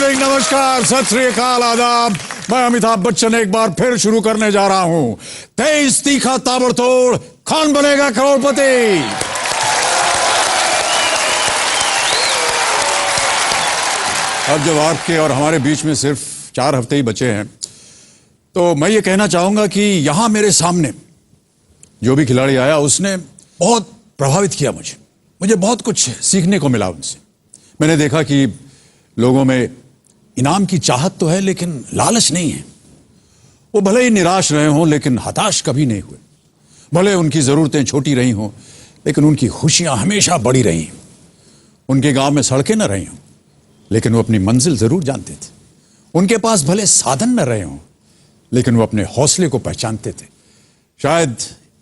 Morning, नमस्कार, सत श्री अकाल, आदाब। मैं अमिताभ बच्चन एक बार फिर शुरू करने जा रहा हूं। 23 तीखा ताबड़तोड़, कौन बनेगा करोड़पति। अब जब आपके और हमारे बीच में सिर्फ 4 हफ्ते ही बचे हैं, तो मैं ये कहना चाहूंगा कि यहां मेरे सामने जो भी खिलाड़ी आया उसने बहुत प्रभावित किया मुझे बहुत कुछ सीखने को मिला उनसे। मैंने देखा कि लोगों में इनाम की चाहत तो है, लेकिन लालच नहीं है। वो भले ही निराश रहे हों, लेकिन हताश कभी नहीं हुए। भले उनकी जरूरतें छोटी रही हों, लेकिन उनकी खुशियां हमेशा बड़ी रही। उनके गांव में सड़कें न रही हों, लेकिन वो अपनी मंजिल जरूर जानते थे। उनके पास भले साधन न रहे हों, लेकिन वो अपने हौसले को पहचानते थे। शायद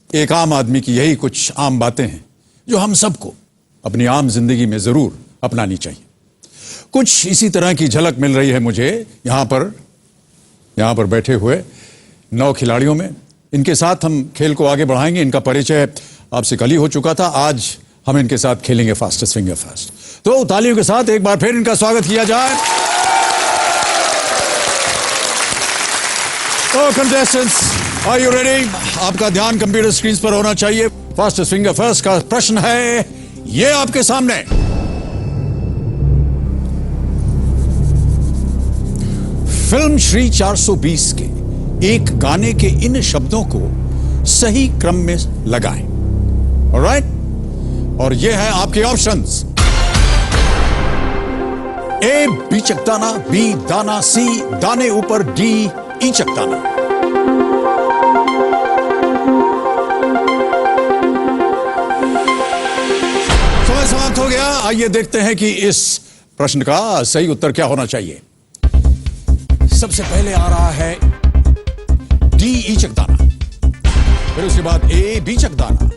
एक आम आदमी की यही कुछ आम बातें हैं जो हम सबको अपनी आम जिंदगी में जरूर अपनानी चाहिए। कुछ इसी तरह की झलक मिल रही है मुझे यहां पर बैठे हुए 9 खिलाड़ियों में। इनके साथ हम खेल को आगे बढ़ाएंगे। इनका परिचय आपसे कल ही हो चुका था। आज हम इनके साथ खेलेंगे फास्टेस्ट फिंगर फास्ट। तो तालियों के साथ एक बार फिर इनका स्वागत किया जाए। तो कंटेस्टेंट्स, आर यू रेडी? आपका ध्यान कंप्यूटर स्क्रीन पर होना चाहिए। फास्टेस्ट फिंगर फर्स्ट का प्रश्न है ये आपके सामने। फिल्म श्री 420 के एक गाने के इन शब्दों को सही क्रम में लगाएं। ऑलराइट? और ये है आपके ऑप्शंस। ए बीचक दाना, बी दाना, सी दाने ऊपर, डी ईचक दाना। समय समाप्त हो गया। आइए देखते हैं कि इस प्रश्न का सही उत्तर क्या होना चाहिए। सबसे पहले आ रहा है डी ईचक दाना, फिर उसके बाद ए बीचक दाना,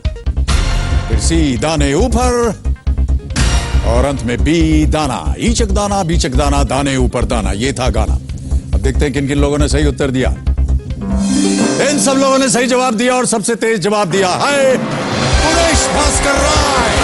फिर सी दाने ऊपर, और अंत में बी दाना। ईचक दाना, बीचक दाना, दाने ऊपर दाना, ये था गाना। अब देखते हैं किन किन लोगों ने सही उत्तर दिया। इन सब लोगों ने सही जवाब दिया और सबसे तेज जवाब दिया है उरेश भास्कर राय।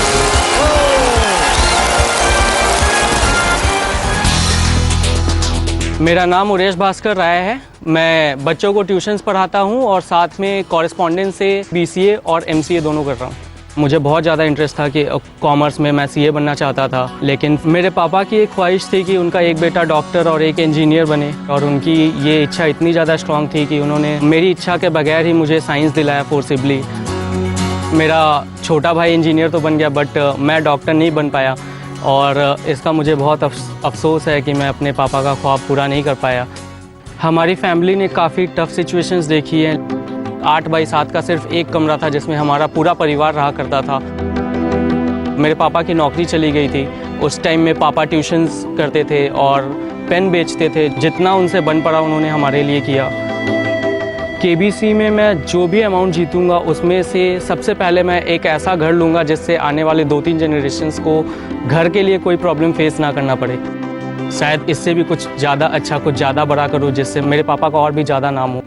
मेरा नाम उरेश भास्कर राय है। मैं बच्चों को ट्यूशन्स पढ़ाता हूँ और साथ में कॉरेस्पॉन्डेंस से BCA और MCA दोनों कर रहा हूँ। मुझे बहुत ज़्यादा इंटरेस्ट था कि कॉमर्स में मैं CA बनना चाहता था, लेकिन मेरे पापा की एक ख्वाहिश थी कि उनका एक बेटा डॉक्टर और एक इंजीनियर बने, और उनकी ये इच्छा इतनी ज़्यादा स्ट्रॉन्ग थी कि उन्होंने मेरी इच्छा के बगैर ही मुझे साइंस दिलाया फोर्सिबली। मेरा छोटा भाई इंजीनियर तो बन गया, बट मैं डॉक्टर नहीं बन पाया, और इसका मुझे बहुत अफसोस है कि मैं अपने पापा का ख्वाब पूरा नहीं कर पाया। हमारी फैमिली ने काफ़ी टफ सिचुएशंस देखी हैं। 8 बाई 7 का सिर्फ एक कमरा था जिसमें हमारा पूरा परिवार रहा करता था। मेरे पापा की नौकरी चली गई थी। उस टाइम में पापा ट्यूशन्स करते थे और पेन बेचते थे। जितना उनसे बन पड़ा उन्होंने हमारे लिए किया। KBC में मैं जो भी अमाउंट जीतूंगा उसमें से सबसे पहले मैं एक ऐसा घर लूँगा जिससे आने वाले 2-3 जनरेशन्स को घर के लिए कोई प्रॉब्लम फेस ना करना पड़े। शायद इससे भी कुछ ज़्यादा अच्छा, कुछ ज़्यादा बड़ा करूँ जिससे मेरे पापा का और भी ज़्यादा नाम हो।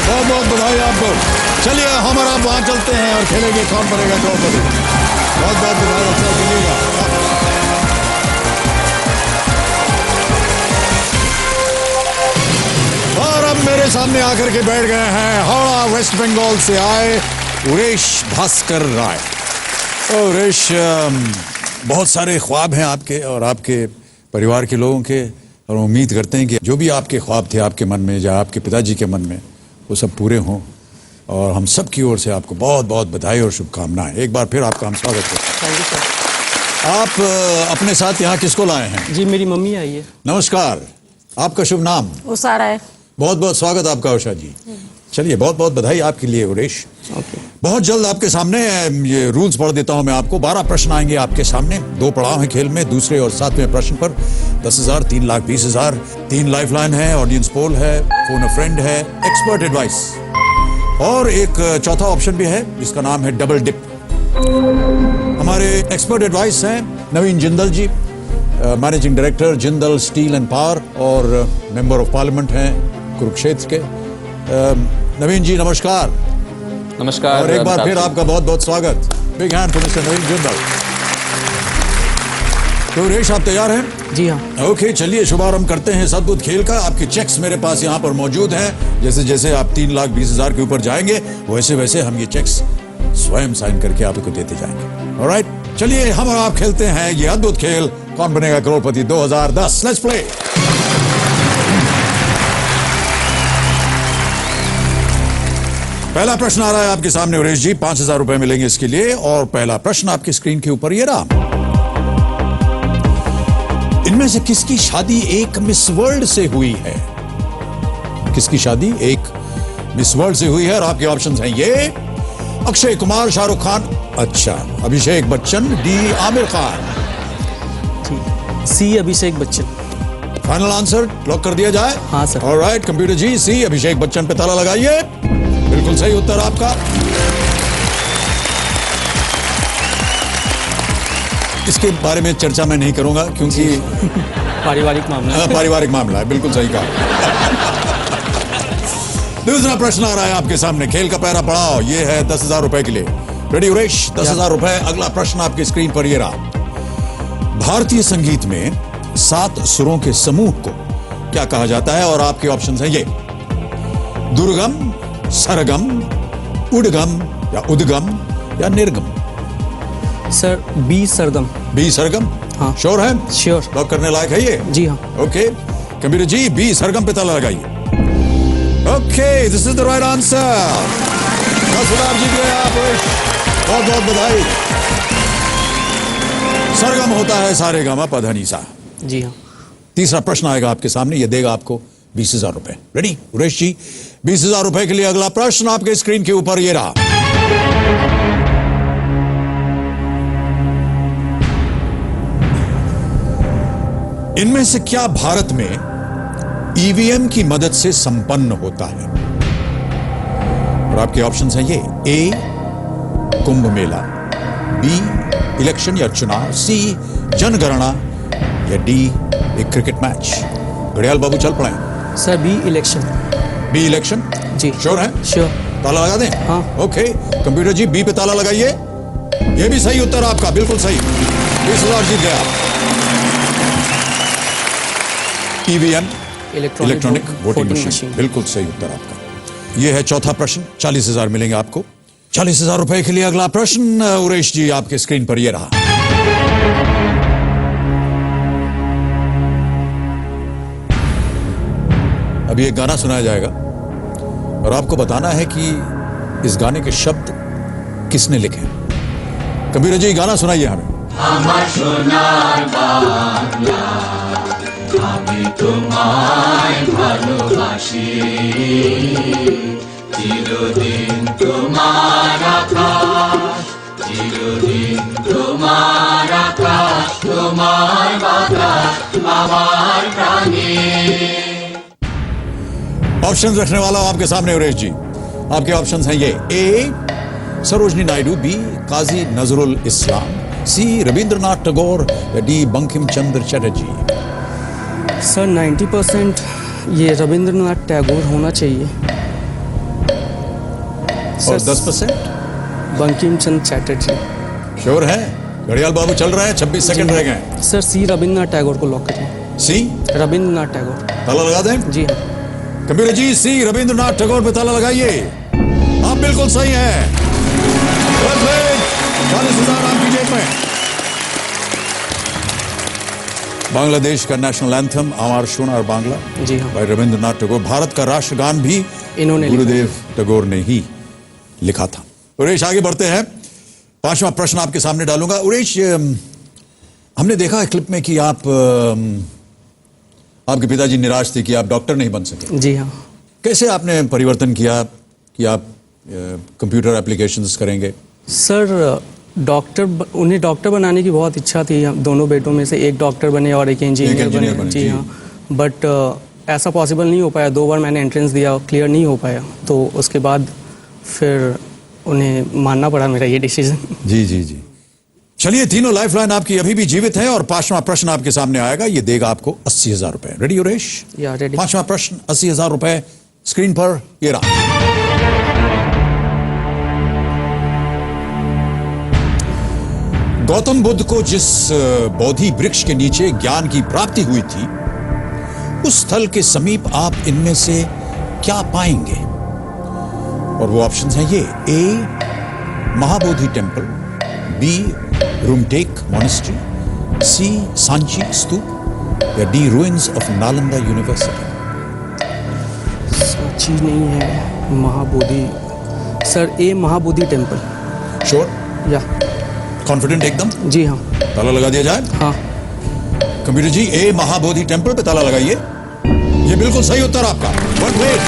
बहुत बहुत बधाई आपको। चलिए हम और आप वहाँ चलते हैं और खेलेंगे कौन बनेगा करोड़पति। बहुत बहुत बधाई, अच्छा खेलिएगा। और अब मेरे सामने आकर के बैठ गए हैं हावड़ा वेस्ट बंगाल से आए उरेश भास्कर राय। उरेश, बहुत सारे ख्वाब हैं आपके और आपके परिवार के लोगों के, और उम्मीद करते हैं कि जो भी आपके ख्वाब थे आपके मन में या आपके पिताजी के मन में, वो सब पूरे हों। और हम सब की ओर से आपको बहुत बहुत बधाई और शुभकामनाएं। एक बार फिर आपका हम स्वागत करते हैं। Thank you sir. आप अपने साथ यहाँ किसको लाए हैं? जी, मेरी मम्मी आई है। नमस्कार, आपका शुभ नाम? उषा राय। बहुत बहुत स्वागत आपका उषा जी। चलिए, बहुत बहुत बधाई आपके लिए उरेश। बहुत जल्द आपके सामने ये रूल्स पढ़ देता हूं मैं आपको। 12 प्रश्न आएंगे आपके सामने। 2 पड़ाव हैं खेल में। दूसरे और 7वें प्रश्न पर 10,000, 3,20,000, 3 लाइफलाइन है, ऑडियंस पोल है, फोन अ फ्रेंड है, एक्सपर्ट एडवाइस, और एक चौथा ऑप्शन भी है जिसका नाम है डबल डिप। हमारे एक्सपर्ट एडवाइस हैं Naveen Jindal ji, managing director Jindal steel and power और मेंबर ऑफ पार्लियामेंट हैं कुरुक्षेत्र के। नवीन जी नमस्कार। नमस्कार। और एक बार फिर आपका बहुत बहुत स्वागत। बिग हैंड फॉर मिस्टर नवीन जिंदल। तो उरेश, आप तैयार हैं? जी हाँ। ओके, चलिए शुभारंभ करते हैं इस अद्भुत खेल का। आपके चेक्स मेरे पास यहाँ पर मौजूद हैं। जैसे जैसे आप 3,20,000 के ऊपर जाएंगे, वैसे वैसे हम ये चेक्स स्वयं साइन करके आपको देते जाएंगे। ऑलराइट, चलिए हम और आप खेलते हैं ये अद्भुत खेल, कौन बनेगा करोड़पति 2010। Let's play. पहला प्रश्न आ रहा है आपके सामने उरेश जी, 5,000 रुपए मिलेंगे इसके लिए। और पहला प्रश्न आपकी स्क्रीन के ऊपर ये रहा। इनमें से किसकी शादी एक मिस वर्ल्ड से हुई है? किसकी शादी एक मिस वर्ल्ड से हुई है? और आपके ऑप्शंस हैं ये: अक्षय कुमार, शाहरुख खान, अच्छा अभिषेक बच्चन, डी आमिर खान। सी Abhishek Bachchan. Final answer lock कर दिया जाए? हाँ सर। ऑलराइट कंप्यूटर जी, सी अभिषेक बच्चन पे ताला लगाइए। बिल्कुल सही उत्तर आपका। इसके बारे में चर्चा मैं नहीं करूंगा क्योंकि पारिवारिक मामला। पारिवारिक मामला है, बिल्कुल सही कहा। दूसरा प्रश्न आ रहा है आपके सामने, खेल का पहला पड़ाव ये है 10,000 रुपए के लिए। रेडी उरेश? 10,000 रुपए। अगला प्रश्न आपकी स्क्रीन पर ये रहा। भारतीय संगीत में 7 सुरों के समूह को क्या कहा जाता है? और आपके ऑप्शंस हैं ये: दुर्गम, सरगम, उडगम या उद्गम या निर्गम। सर बी सरगम। बी सरगम? हाँ। श्योर है? श्योर। लॉक करने लायक है ये? जी हाँ। ओके कंप्यूटर जी, बी सरगम पे ताला लगाइए। Okay, this is the right answer. 10,000 जीत गए आप। बहुत बहुत बधाई। सरगम होता है सारे गामा पधनी सा। जी हाँ। तीसरा प्रश्न आएगा आपके सामने, ये देगा आपको 20,000 रुपए। रेडी उरेश जी? 20,000 रुपए के लिए अगला प्रश्न आपके स्क्रीन के ऊपर ये रहा। इनमें से क्या भारत में ईवीएम की मदद से संपन्न होता है? और आपके ऑप्शंस हैं ये: ए कुंभ मेला, बी इलेक्शन या चुनाव, सी जनगणना या डी एक क्रिकेट मैच। घड़ियाल बाबू चल पड़े। Sir B election. B election? जी। श्योर है? श्योर। ताला लगा दें? हाँ। ओके कंप्यूटर जी, बी पे ताला लगाइए। ये भी सही उत्तर आपका, बिल्कुल सही। 20,000 जीत गया। ईवीएम इलेक्ट्रॉनिक वोटिंग मशीन, बिल्कुल सही उत्तर आपका। यह है चौथा प्रश्न, 40,000 मिलेंगे आपको। 40,000 रुपए के लिए अगला प्रश्न उरेश जी आपके स्क्रीन पर यह रहा। अभी एक गाना सुनाया जाएगा और आपको बताना है कि इस गाने के शब्द किसने लिखे। कंप्यूटर जी गाना सुनाइए हमें। আমি তোমায় ভালোবাসি, চিরদিন তোমার আকাশ, চিরদিন তোমার আকাশ, তোমার বাতাস আমার প্রাণে। ऑप्शंस रखने वाला हूं आपके सामने उरेश जी। आपके ऑप्शंस हैं ये: ए सरोजनी नायडू, बी काजी नजरुल इस्लाम, सी रविंद्रनाथ टैगोर या डी बंकिम चंद्र चटर्जी। सर 90% ये रविंद्रनाथ टैगोर होना चाहिए। और 10% बंकिम चंद्र चटर्जी। श्योर है? घड़ियाल बाबू चल रहे हैं, 26 सेकंड रह गए। सर सी रविंद्रनाथ टैगोर को लॉक करिए। सी रविंद्रनाथ टैगोर। ताला लगा दें? जी हाँ। कंप्यूटर जी, सी रविंद्रनाथ टैगोर पे ताला लगाइए। आप बिल्कुल सही हैं। 40,000 आपकी जेब में। बांग्लादेश का नेशनल एंथम अमर सोनार बांग्ला जी हाँ। भाई रविंद्रनाथ टैगोर। भारत का राष्ट्रगान भी इन्होंने गुरुदेव टैगोर ने ही लिखा था। उरेश आगे बढ़ते हैं, 5वां प्रश्न आपके सामने डालूंगा। उरेश, हमने देखा है क्लिप में कि आपके पिताजी निराश थे कि आप डॉक्टर नहीं बन सके। जी हाँ। कैसे आपने परिवर्तन किया कि आप कंप्यूटर एप्लीकेशंस करेंगे? सर उन्हें डॉक्टर बनाने की बहुत इच्छा थी। दोनों बेटों में से एक डॉक्टर बने और एक इंजीनियर बने। जी हाँ। बट ऐसा पॉसिबल नहीं हो पाया। 2 बार मैंने एंट्रेंस दिया, क्लियर नहीं हो पाया, तो उसके बाद फिर उन्हें मानना पड़ा मेरा ये डिसीजन। जी जी जी। चलिए, तीनों लाइफलाइन आपकी अभी भी जीवित है और 5वां प्रश्न आपके सामने आएगा, ये देगा आपको 80,000 रुपए। रेडी उरेश? या रेडी। 5वां प्रश्न 80,000 रुपए स्क्रीन पर ये रहा। गौतम बुद्ध को जिस बोधि वृक्ष के नीचे ज्ञान की प्राप्ति हुई थी, उस स्थल के समीप आप इनमें से क्या पाएंगे? और वो ऑप्शंस हैं ये: A Mahabodhi temple, B Rumtek monastery, C Sanchi stupa, या D ruins of Nalanda university. Sanchi नहीं है, Mahabodhi. Sir A Mahabodhi temple. Sure? या कॉन्फिडेंट एकदम? जी हाँ। ताला लगा दिया जाए? हाँ। Computer ji, A Mahabodhi temple पे ताला लगाइए। ये बिल्कुल सही उत्तर आपका। One plate.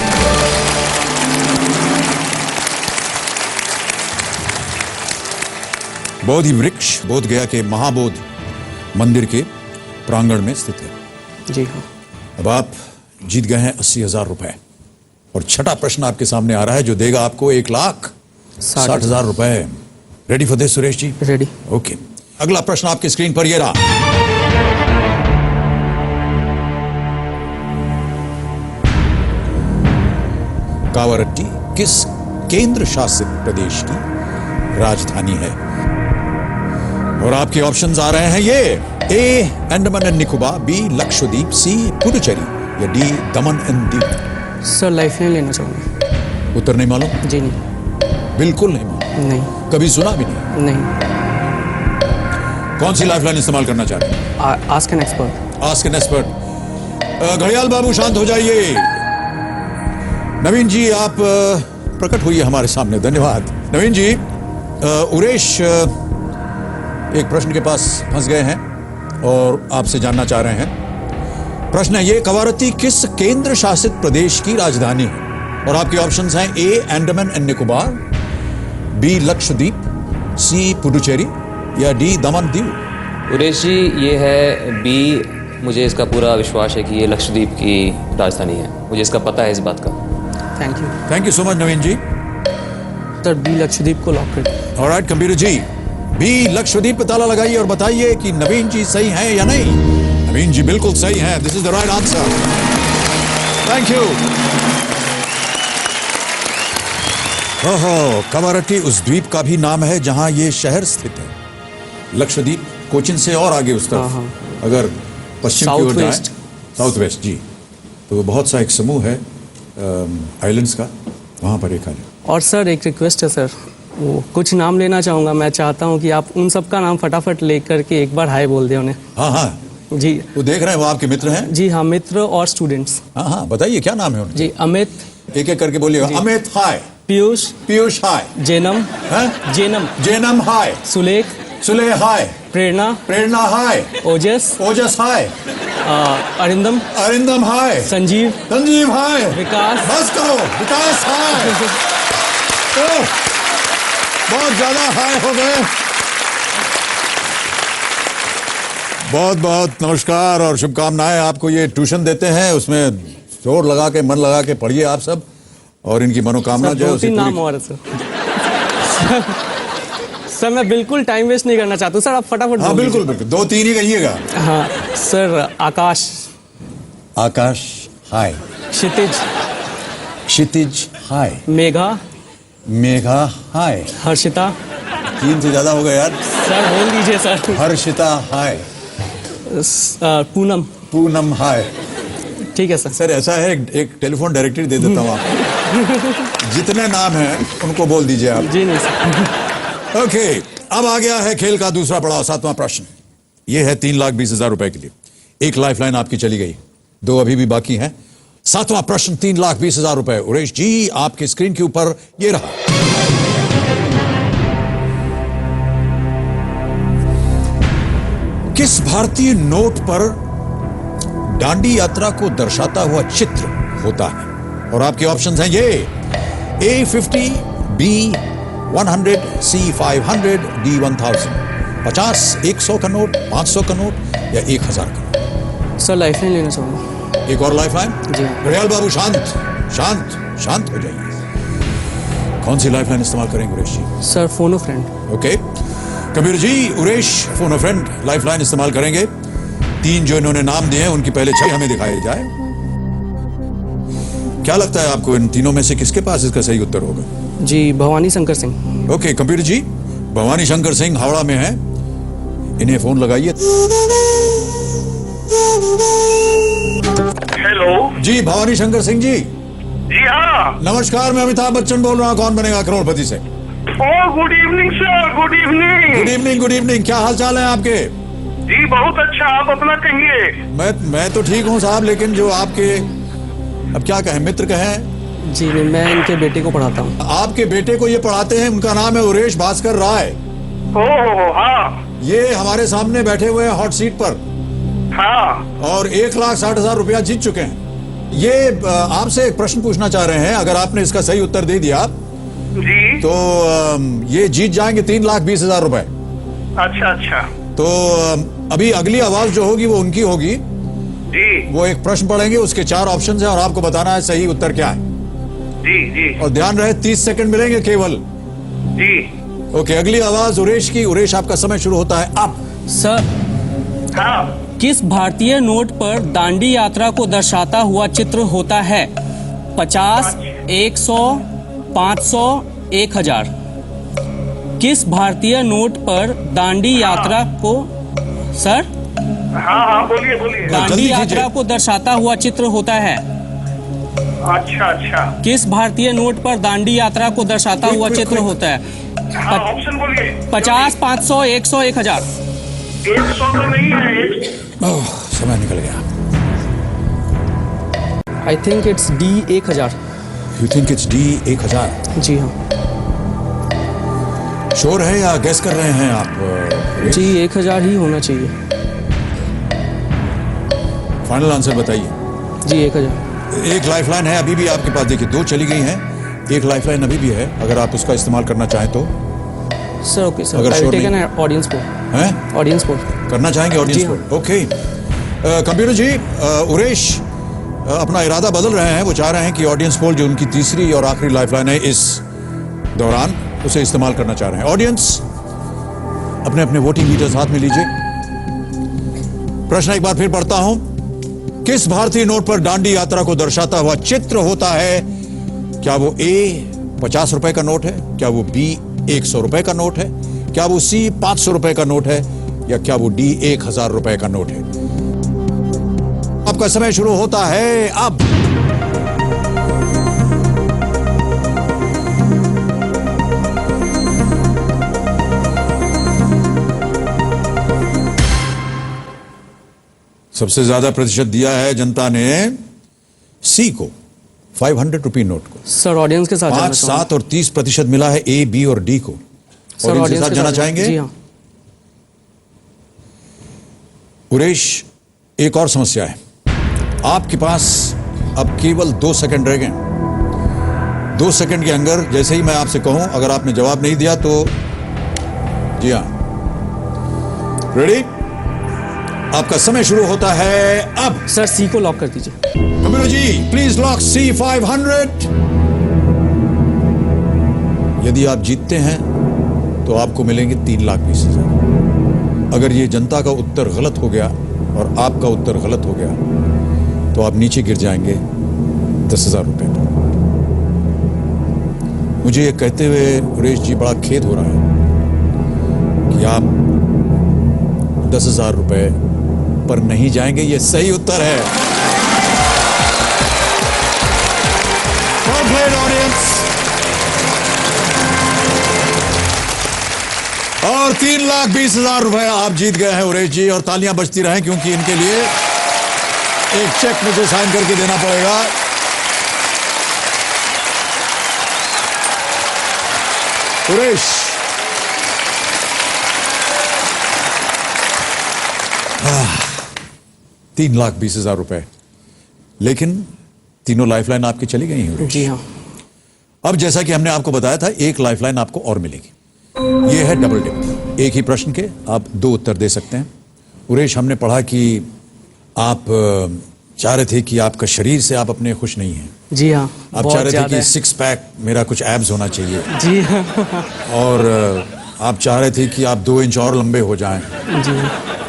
बोधि वृक्ष बोध गया के महाबोध मंदिर के प्रांगण में स्थित है। जी हाँ। अब आप जीत गए हैं 80,000 रुपए। और छठा प्रश्न आपके सामने आ रहा है जो देगा आपको 1,60,000 रुपए। Ready for this Suresh ji? Ready. Okay, अगला प्रश्न आपकी स्क्रीन पर ये रहा। कावारट्टी किस केंद्र शासित प्रदेश की राजधानी है? और आपके ऑप्शंस आ रहे हैं ये: ए अंडमान एंड निकोबार, बी लक्षद्वीप, सी पुडुचेरी, या D Daman and Diu. Sir lifeline लेना चाहूँगा। उत्तर नहीं मालूम? जी नहीं। बिल्कुल नहीं मालूम? नहीं। कभी सुना भी नहीं? नहीं। कौन सी लाइफलाइन इस्तेमाल करना चाहते हैं? Ask an expert. Ask an expert. घड़ियाल बाबू शांत हो जाइए। नवीन जी आप प्रकट हुई हमारे सामने। धन्यवाद नवीन जी। उरेश एक प्रश्न के पास फंस गए हैं और आपसे जानना चाह रहे हैं। प्रश्न है ये: कवारत्ती किस केंद्र शासित प्रदेश की राजधानी है? और आपके ऑप्शंस हैं: ए अंडमान एंड निकोबार, बी लक्षद्वीप, सी पुडुचेरी, या डी दमन दीव। उरेश जी, ये है बी। मुझे इसका पूरा विश्वास है कि ये लक्षद्वीप की राजधानी है। मुझे इसका पता है इस बात का। Thank you so much Naveen ji. Sir B Lakshadweep को लॉक कर दीजिए। Alright computer ji, B Lakshadweep पे ताला लगाइए और बताइए कि नवीन जी सही हैं या नहीं। नवीन जी बिल्कुल सही हैं। This is the right answer. Thank you. ओहो, कवारट्टी उस द्वीप का भी नाम है जहां ये शहर स्थित है। लक्षद्वीप कोचिन से और आगे उस तरफ, हाँ। अगर पश्चिम की ओर जाए, Southwest। साउथ वेस्ट जी, तो बहुत सा एक समूह है आइलैंड्स का, वहां पर एक है। और सर एक रिक्वेस्ट है सर, वो कुछ नाम लेना चाहूँगा। मैं चाहता हूँ कि आप उन सब का नाम फटाफट ले करके एक बार हाय बोल दें उन्हें। हाँ हाँ जी। वो देख रहे हैं, वो आपके मित्र हैं? जी हाँ, मित्र और स्टूडेंट्स। हाँ हाँ बताइए क्या नाम है उनका? जी, अमित। एक एक करके बोलिएगा। अमित हाय। पीयूष। पीयूष हाय। जेनम। हैं? जेनम। जेनम हाय। सुलेख। सुले हाय। प्रेरणा। प्रेरणा हाय। ओजस। ओजस हाय। अरिंदम। अरिंदम हाय। संजीव। संजीव हाय। विकास। बस करो, विकास हाय। ओह, बहुत ज्यादा हाय हो गए। बहुत बहुत नमस्कार और शुभकामनाएं। आपको ये ट्यूशन देते हैं, उसमें जोर लगा के मन लगा के पढ़िए आप सब, और इनकी मनोकामना जो है उसे 2-3 नाम और है सर। सर मैं बिल्कुल टाइम वेस्ट नहीं करना चाहता हूँ सर, आप फटाफट। हाँ बिल्कुल बिल्कुल, 2-3 ही कहिएगा। हाँ सर, आकाश। आकाश हाय। क्षितिज। क्षितिज हाय। मेघा। मेघा हाय। हर्षिता। 3 से ज्यादा हो गए यार। सर बोल दीजिए सर। हर्षिता हाय। पूनम। पूनम हाय। ठीक है सर। सर ऐसा है, एक टेलीफोन डायरेक्टरी दे देता हूँ आपको। जितने नाम हैं उनको बोल दीजिए आप। जी नहीं सर। ओके, अब आ गया है खेल का दूसरा पड़ाव, 7वां प्रश्न। यह है 3,20,000 रुपए के लिए। एक लाइफलाइन आपकी चली गई, 2 अभी भी बाकी हैं। 7वां प्रश्न 3,20,000 रुपए। उरेश जी आपकी स्क्रीन के ऊपर ये रहा। किस भारतीय नोट पर दांडी यात्रा को दर्शाता हुआ चित्र होता है? और आपके ऑप्शंस हैं ये: A50, B100, C500, D1000। 50, 100 का नोट, 500 का नोट, या 1000 का नोट। सर लाइफलाइन लेना चाहूँगा। एक और लाइफलाइन? जी। घड़ियाल बाबू शांत शांत शांत हो जाइए। कौन सी लाइफलाइन इस्तेमाल करेंगे उरेश जी? सर फोनो फ्रेंड। ओके कबीर जी, उरेश फोनो फ्रेंड लाइफलाइन इस्तेमाल करेंगे। 3 जो इन्होंने नाम दिए हैं उनकी पहले 6 हमें दिखाए जाए। क्या लगता है आपको इन तीनों में से किसके पास इसका सही उत्तर होगा? जी भवानी शंकर सिंह। ओके कंप्यूटर जी, भवानी शंकर सिंह हावड़ा में है। इन्हें फोन लगाइए। हेलो। जी भवानी शंकर सिंह जी। जी हाँ। नमस्कार, मैं अमिताभ बच्चन बोल रहा हूँ, कौन बनेगा करोड़पति से। Oh good evening sir, good evening. Good evening, good evening. क्या हाल चाल है आपके? जी बहुत अच्छा, आप अपना कहिए। मैं तो ठीक हूँ साहब, लेकिन जो आपके, अब क्या कहें, मित्र कहें। जी नहीं, मैं इनके बेटे को पढ़ाता हूँ। आपके बेटे को ये पढ़ाते हैं, उनका नाम है उरेश भास्कर राय। ओ हाँ। ये हमारे सामने बैठे हुए हैं हॉट सीट पर हाँ। और 1,60,000 रुपया जीत चुके हैं। ये आपसे एक प्रश्न पूछना चाह रहे हैं, अगर आपने इसका सही उत्तर दे दिया जी तो ये जीत जाएंगे 3,20,000 रुपए। अच्छा अच्छा। तो अभी अगली आवाज जो होगी वो उनकी होगी। जी वो एक प्रश्न पढ़ेंगे, उसके 4 ऑप्शन हैं और आपको बताना है सही उत्तर क्या है। जी जी और ध्यान रहे 30 सेकंड मिलेंगे केवल। जी। ओके, अगली आवाज उरेश की। उरेश, आपका समय शुरू होता है अब। सर, हाँ। किस भारतीय नोट पर दांडी यात्रा को दर्शाता हुआ चित्र होता है? 50, 100, 500, 1000। किस भारतीय नोट पर दांडी यात्रा को, सर, हाँ हाँ बोलिए बोलिए। जल्दी दांडी कीजिए। यात्रा को दर्शाता हुआ चित्र होता है? अच्छा अच्छा। किस भारतीय नोट पर दांडी यात्रा को दर्शाता हुआ quick, चित्र quick. होता है? हाँ ऑप्शन बोलिए। 50, 500, 100, 1000। 100 तो नहीं है। ओह, समय निकल गया। आई think it's D 1000। You think it's D 1000? जी हाँ। श्योर है या गेस कर रहे हैं आप? उरेश? जी 1000 ही होना चाहिए। फाइनल आंसर बताइए। जी 1000। एक लाइफलाइन है अभी भी आपके पास, देखिए 2 चली गई हैं, एक लाइफलाइन अभी भी है, अगर आप उसका इस्तेमाल करना चाहें तो। सर ओके सर, अगर आई sure टेक एन नहीं- ऑडियंस पोल। हैं? Audience poll. करना चाहेंगे ऑडियंस जी हाँ। को? ओके। कंप्यूटर जी, उरेश अपना इरादा बदल रहे हैं। वो चाह रहे हैं कि ऑडियंस पोल, जो उनकी तीसरी और आखिरी लाइफलाइन है इस दौरान, उसे इस्तेमाल करना चाह रहे हैं। ऑडियंस अपने अपने वोटिंग मीटर्स हाथ में लीजिए। प्रश्न एक बार फिर पढ़ता हूं। किस भारतीय नोट पर दांडी यात्रा को दर्शाता हुआ चित्र होता है? क्या वो ए 50 रुपए का नोट है, क्या वो बी 100 रुपए का नोट है, क्या वो सी 500 रुपए का नोट है, या क्या वो डी 1000 रुपए का नोट है? आपका समय शुरू होता है अब। सबसे ज्यादा प्रतिशत दिया है जनता ने सी को, 500 रुपी नोट को। सर ऑडियंस के साथ 5, 7 और 30% मिला है ए, बी और डी को। सर ऑडियंस के साथ जाना चाहेंगे? जी हाँ। उरेश, एक और समस्या है। आपके पास अब केवल 2 सेकंड रह गए। 2 सेकंड के अंदर जैसे ही मैं आपसे कहूं, अगर आपने जवाब नहीं दिया तो, जी हाँ, रेडी? आपका समय शुरू होता है अब। सर सी को लॉक कर दीजिए। कंप्यूटर जी, प्लीज लॉक सी 500। यदि आप जीतते हैं तो आपको मिलेंगे 3,20,000। अगर ये जनता का उत्तर गलत हो गया और आपका उत्तर गलत हो गया तो आप नीचे गिर जाएंगे 10,000 रुपए पर। मुझे ये कहते हुए उरेश जी बड़ा खेद हो रहा है कि आप 10,000 रुपए पर नहीं जाएंगे। ये सही उत्तर है। Well played, audience. और 3,20,000 रुपए आप जीत गए हैं उरेश जी, और तालियां बजती रहें क्योंकि इनके लिए एक चेक मुझे साइन करके देना पड़ेगा। उरेश, 3,20,000 रुपए, लेकिन तीनों लाइफलाइन आपकी चली गई हैं। जी हाँ। अब जैसा कि हमने आपको बताया था, एक लाइफलाइन आपको और मिलेगी। ये है डबल डिप। एक ही प्रश्न के आप 2 उत्तर दे सकते हैं। उरेश, हमने पढ़ा कि आप चाह रहे थे कि आपका शरीर से आप अपने खुश नहीं हैं। जी हाँ, आप बहुत चाह रहे थे ज़्यादा कि 6 पैक, मेरा कुछ एब्स होना चाहिए। जी हाँ। और आप चाह रहे थे कि आप 2 इंच और लंबे हो जाएं। जी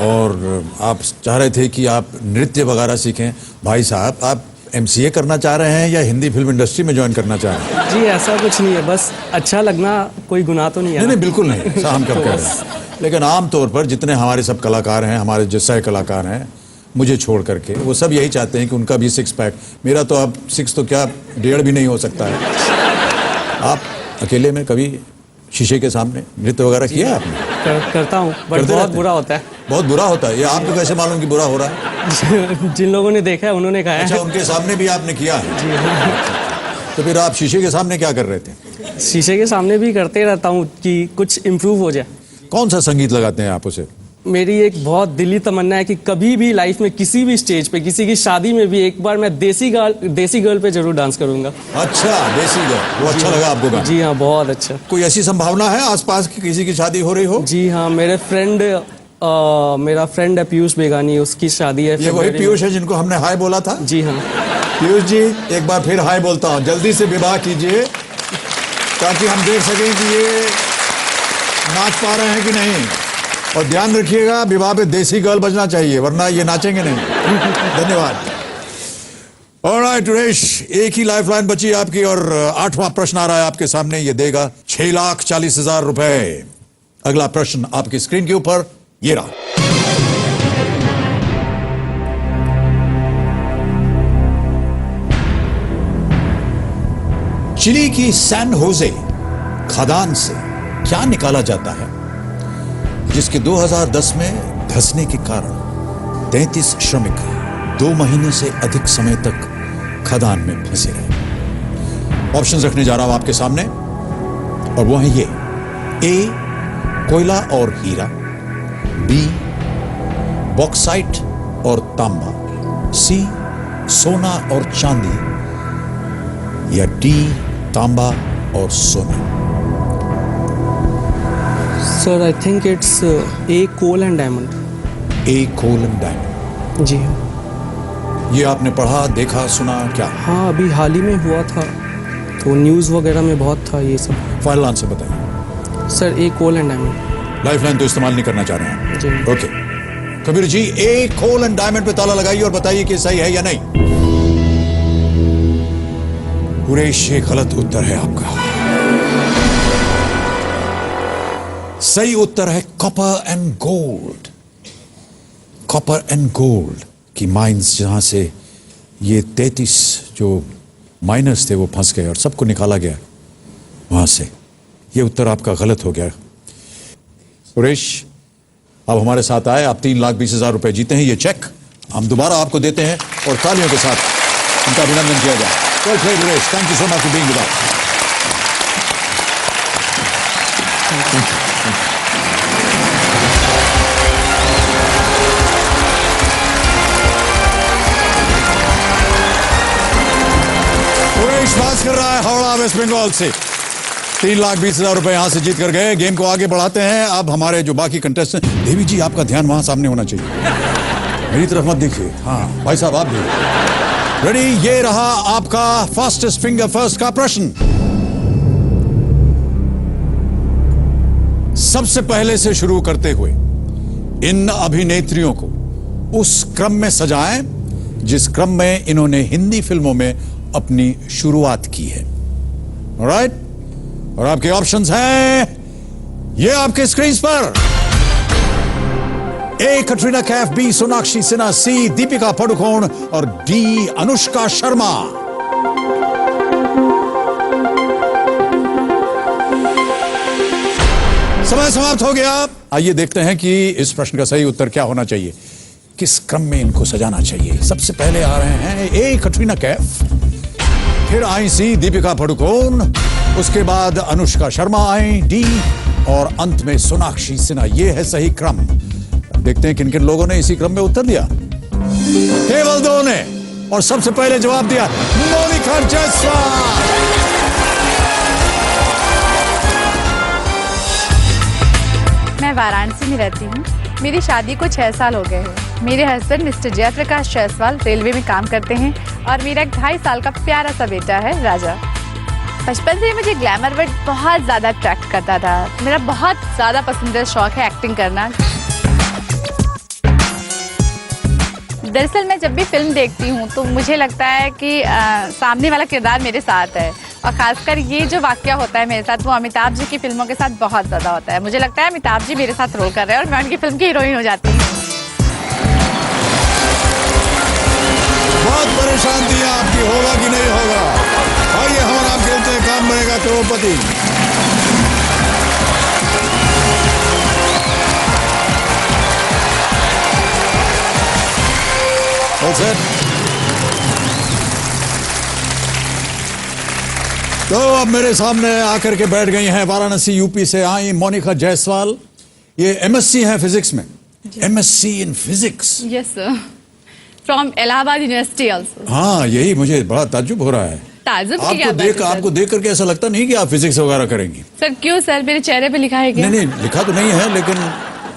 और आप चाह रहे थे कि आप नृत्य वगैरह सीखें। भाई साहब, आप MCA करना चाह रहे हैं या हिंदी फिल्म इंडस्ट्री में ज्वाइन करना चाह रहे हैं? जी ऐसा कुछ नहीं है, बस अच्छा लगना कोई गुनाह तो नहीं है नहीं ना? नहीं बिल्कुल नहीं, ऐसा हम कब कह रहे हैं। लेकिन आम तौर पर जितने हमारे सब कलाकार हैं, हमारे जो सह कलाकार हैं, मुझे छोड़ करके, वो सब यही चाहते हैं कि उनका भी सिक्स पैक। मेरा तो अब सिक्स तो क्या 1.5 भी नहीं हो सकता है। आप अकेले में कभी शीशे के सामने नृत्य वगैरह किया आपने? करता हूँ, बट करते बहुत रहते बुरा हैं? होता है। बहुत बुरा होता है। ये आपको कैसे मालूम कि बुरा हो रहा है? जिन लोगों ने देखा है उन्होंने कहा अच्छा, है। उनके सामने भी आपने किया है? जी हाँ। तो फिर आप शीशे के सामने क्या कर रहे थे? शीशे के सामने भी करते रहता हूँ कि कुछ इम्प्रूव हो जाए। कौन सा संगीत लगाते हैं आप उसे? मेरी एक बहुत दिली तमन्ना है कि कभी भी लाइफ में किसी भी स्टेज पे, किसी की शादी में भी एक बार मैं देसी गर्ल पे जरूर डांस करूंगा। अच्छा, देसी गर्ल, वो अच्छा लगा आपको गाना? जी हाँ, बहुत अच्छा। कोई ऐसी संभावना है आसपास की किसी की शादी हो रही हो? जी हाँ, मेरा फ्रेंड है पीयूष बेगानी, उसकी शादी है। ये वही पीयूष है जिनको हमने हाय बोला था? जी हाँ। पीयूष जी, एक बार फिर हाय बोलता हूँ, जल्दी से विवाह कीजिए ताकि हम देख सकें कि ये नाच पा रहे हैं कि नहीं। और ध्यान रखिएगा, विवाह पे देसी गर्ल बजना चाहिए, वरना ये नाचेंगे नहीं। धन्यवाद। ऑलराइट सुरेश, एक ही लाइफ लाइन बची आपकी और 8वां प्रश्न आ रहा है आपके सामने। ये देगा 6,40,000 रुपए। अगला प्रश्न आपकी स्क्रीन के ऊपर ये रहा। चिली की सैन होजे खदान से क्या निकाला जाता है जिसके 2010 में धंसने के कारण 33 श्रमिक 2 महीने से अधिक समय तक खदान में फंसे रहे? ऑप्शंस रखने जा रहा हूं आपके सामने और वो है ये: ए कोयला और हीरा, बी बॉक्साइट और तांबा, सी सोना और चांदी, या डी तांबा और सोना। Sir I think it's A coal and diamond. A coal and diamond. जी हाँ। ये आपने पढ़ा, देखा, सुना क्या? हाँ, अभी हाल ही में हुआ था, तो न्यूज़ वगैरह में बहुत था ये सब। फाइनल आंसर बताइए। Sir A coal and diamond. Lifeline तो इस्तेमाल नहीं करना चाह रहे हैं? जी। Okay Kabir ji, A coal and diamond पे ताला लगाइए और बताइए कि सही है या नहीं। कुरैश, ये गलत उत्तर है आपका। सही उत्तर है copper and gold. Copper and gold की माइंस, जहां से ये 33 जो माइनर्स थे वो फंस गए और सबको निकाला गया वहां से। ये उत्तर आपका गलत हो गया। सुरेश, अब हमारे साथ आए, आप 3,20,000 रुपए जीते हैं। ये चेक हम दोबारा आपको देते हैं और तालियों के साथ उनका अभिनंदन किया जाए। Well played Suresh, thank you so much for being with us. Suresh बात कर रहा है हावड़ा वेस्ट बंगाल से। 3,20,000 रुपए यहां से जीत कर गए। गेम को आगे बढ़ाते हैं। अब हमारे जो बाकी कंटेस्टेंट, देवी जी आपका ध्यान वहां सामने होना चाहिए, मेरी तरफ मत देखिए। हाँ भाई साहब, आप भी रेडी? ये रहा आपका फास्टेस्ट फिंगर फर्स्ट का प्रश्न। सबसे पहले से शुरू करते हुए इन अभिनेत्रियों को उस क्रम में सजाएं जिस क्रम में इन्होंने हिंदी फिल्मों में अपनी शुरुआत की है। ऑलराइट, और आपके ऑप्शंस हैं ये आपके स्क्रीन पर। ए कटरीना कैफ, बी सोनाक्षी सिन्हा, सी दीपिका पादुकोण और डी अनुष्का शर्मा। समय समाप्त हो गया। आइए देखते हैं कि इस प्रश्न का सही उत्तर क्या होना चाहिए, किस क्रम में इनको सजाना चाहिए। सबसे पहले आ रहे हैं ए कटरीना कैफ, फिर आई सी दीपिका पादुकोण, उसके बाद अनुष्का शर्मा आई डी, और अंत में सोनाक्षी सिन्हा। यह है सही क्रम। देखते हैं किन किन लोगों ने इसी क्रम में उत्तर दिया। केवल 2 ने, और सबसे पहले जवाब दिया मोनिका जायसवाल। मैं वाराणसी में रहती हूँ। मेरी शादी को 6 साल हो गए हैं। मेरे husband mister Jayprakash Jaiswal railway में काम करते हैं और मेरा एक 2.5 साल का प्यारा सा बेटा है राजा। बचपन से मुझे ग्लैमर वर्ड बहुत ज़्यादा अट्रैक्ट करता था। मेरा बहुत ज़्यादा पसंदीदा शौक है एक्टिंग करना। दरअसल मैं जब भी फिल्म देखती हूँ तो मुझे लगता है कि सामने वाला किरदार मेरे साथ है, और खासकर ये जो वाकया होता है मेरे साथ वो अमिताभ जी की फिल्मों के साथ बहुत ज़्यादा होता है। मुझे लगता है अमिताभ जी मेरे साथ रोल कर रहे हैं और मैं उनकी फिल्म की हीरोइन हो जाती हूँ। बहुत परेशान थी आपकी, होगा कि नहीं होगा। आइए हम आप खेलते हैं कौन बनेगा करोड़पति। All set? तो अब मेरे सामने आकर के बैठ गई हैं वाराणसी यूपी से आई मोनिका जायसवाल। ये एमएससी है फिजिक्स में, MSc in physics. Yes sir, from Allahabad university also. हाँ, यही मुझे बड़ा ताज्जुब हो रहा है। ताज्जुब की क्या बात है सर? आपको देख करके ऐसा लगता नहीं कि आप फिजिक्स वगैरह करेंगी। सर क्यों सर, मेरे चेहरे पे लिखा है क्या? नहीं लिखा तो नहीं है, लेकिन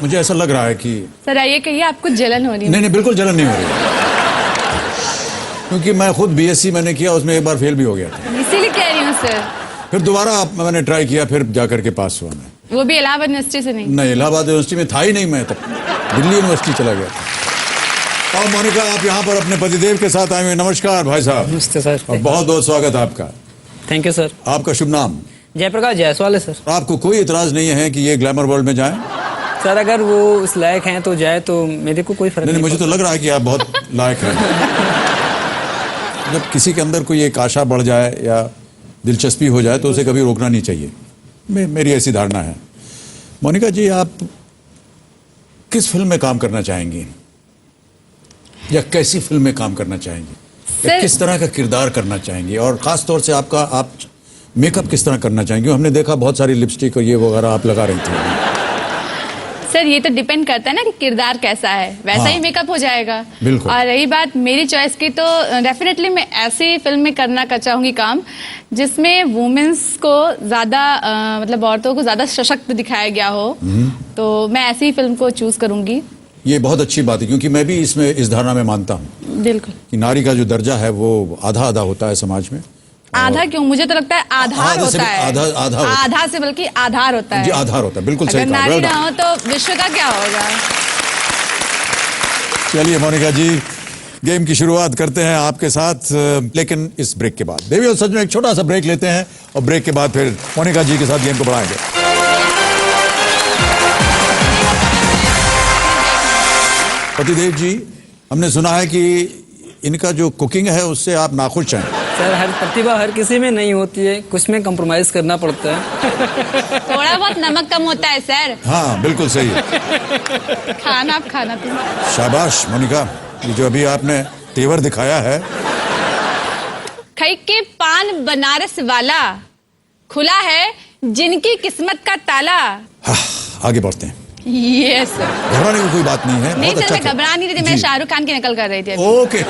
मुझे ऐसा लग रहा है कि सर ये कहिए आपको जलन हो रही है? नहीं बिल्कुल जलन नहीं हो रही, क्योंकि मैं खुद बीएससी मैंने किया, उसमें एक बार फेल भी हो गया था, इसीलिए कह रही हूँ सर। फिर दोबारा मैंने ट्राई किया, फिर जाकर के पास हुआ मैं। वो भी इलाहाबाद यूनिवर्सिटी से नहीं इलाहाबाद यूनिवर्सिटी में था ही नहीं, मैं तब दिल्ली यूनिवर्सिटी चला गया। और मोनिका, आप यहाँ पर अपने पतिदेव के साथ आए हुए। नमस्कार भाई साहब। नमस्ते सर। और बहुत बहुत स्वागत है आपका। Thank you sir. आपका शुभ नाम? जयप्रकाश जायसवाल है सर। आपको कोई इतराज नहीं है कि ये ग्लैमर वर्ल्ड में जाएं? सर अगर वो उस लायक हैं तो जाए, तो मेरे को कोई फर्क नहीं, मुझे तो लग रहा है कि आप बहुत लायक हैं। जब किसी के अंदर कोई एक आशा बढ़ जाए या दिलचस्पी हो जाए तो उसे कभी रोकना नहीं चाहिए, मेरी ऐसी धारणा है। मोनिका जी, आप किस फिल्म में काम करना चाहेंगी, या कैसी फिल्म में काम करना चाहेंगी, या किस तरह का किरदार करना चाहेंगी, और खास तौर से आप मेकअप किस तरह करना चाहेंगी? हमने देखा बहुत सारी लिपस्टिक और ये वगैरह आप लगा रही थी। सर ये तो डिपेंड करता है ना कि किरदार कैसा है, वैसा ही मेकअप हो जाएगा। बिल्कुल। और रही बात मेरी चॉइस की, तो डेफिनेटली मैं ऐसी फिल्म में करना चाहूंगी काम जिसमें वुमेन्स को ज्यादा मतलब औरतों को ज्यादा सशक्त दिखाया गया हो, तो मैं ऐसी फिल्म को चूज करूंगी। ये बहुत अच्छी बात है, क्योंकि मैं भी इसमें इस धारणा में मानता हूँ बिल्कुल कि नारी का जो दर्जा है वो आधा आधा होता है समाज में। आधा क्यों? मुझे तो लगता है आधार होता है। आधा से बल्कि आधार होता है। जी, आधार होता है, बिल्कुल सही अगर कहा। नारी ना हो तो विश्व का क्या होगा। चलिए मोनिका जी, गेम की शुरुआत करते हैं आपके साथ, लेकिन इस ब्रेक के बाद। देवी और सच में एक छोटा सा ब्रेक लेते हैं, और ब्रेक के बाद फिर मोनिका जी के साथ गेम को बढ़ाएंगे। पतिदेव जी, हमने सुना है कि इनका जो कुकिंग है उससे आप नाखुश हैं। सर हर प्रतिभा हर किसी में नहीं होती है, कुछ में कंप्रोमाइज करना पड़ता है। थोड़ा बहुत नमक कम होता है सर। हाँ बिल्कुल सही है। खाना तुम। शाबाश मोनिका, ये जो अभी आपने तेवर दिखाया है। खई के पान बनारस वाला, खुला है जिनकी किस्मत का ताला। हाँ, आगे बढ़ते हैं। Yes sir. घबराने की कोई बात नहीं है। नहीं बहुत सर, अच्छा मैं घबरा नहीं रही थी, मैं शाहरुख खान की नकल कर रही थी अभी। ओके।